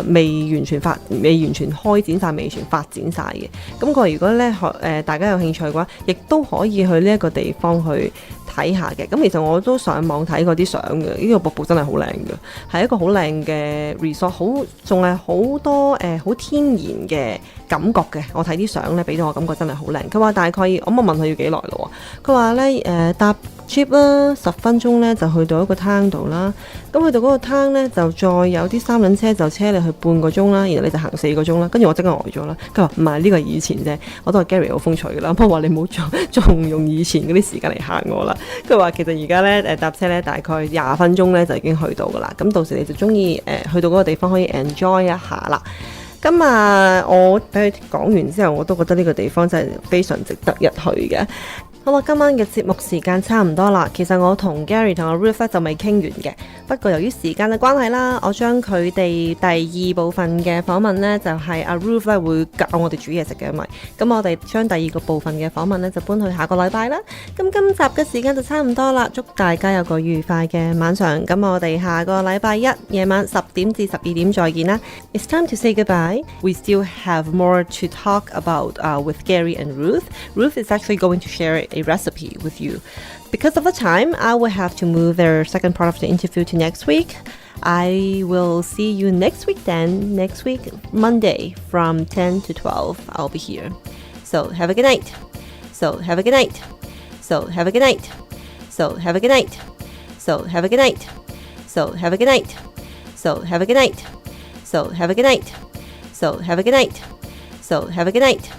未完全開展晒，未完全發展晒嘅。咁佢如果咧大家有興趣嘅話，亦都可以去呢一個地方去睇下嘅。咁其實我都上網睇過啲相嘅，呢個瀑布真係好靚嘅，係一個好靚嘅 resort， 仲係好多好天然嘅感覺嘅。我睇啲相咧，俾到我感覺真係好靚。佢話大概我問佢要幾耐咯喎，佢話咧搭 jeep 啦，10分鐘咧就去到一個灘度啦。咁去到嗰個灘咧，就再有啲三輪車就車你去半個鐘啦，然後你就行4個鐘啦。跟住我即刻呆咗啦。佢話唔係，呢個係以前啫，我都係 Gary 好風趣㗎啦。不過話你唔好仲用以前嗰啲時間嚟嚇我啦。佢話其實而家咧搭車咧大概20分鐘咧就已經去到㗎啦。咁到時你就中意去到嗰個地方可以 enjoy 一下啦。咁啊，我俾佢講完之後，我都覺得呢個地方真係非常值得一去嘅。好啦，今晚嘅節目時間差唔多啦。其實我同 Gary 同阿 Ruth 就未傾完嘅，不過由於時間嘅關係啦，我將佢哋第2部分嘅訪問呢，就係阿 Ruth 咧會教我哋煮嘢食嘅，因為咁我哋將第2個部分嘅訪問呢，就搬去下個禮拜啦。咁今集嘅時間就差唔多啦，祝大家有個愉快嘅晚上。咁我哋下個禮拜1夜晚10點至12點再見啦。It's time to say goodbye. We still have more to talk about with Gary and Ruth. Ruth is actually going to share a recipe with you. Because of the time, I will have to move their second part of the interview to next week. I will see you next week then. Next week, Monday from 10 to 12, I'll be here. So have a good night. So have a good night. So have a good night. So have a good night. So have a good night. So have a good night. So have a good night. So have a good night. So have a good night. So have a good night.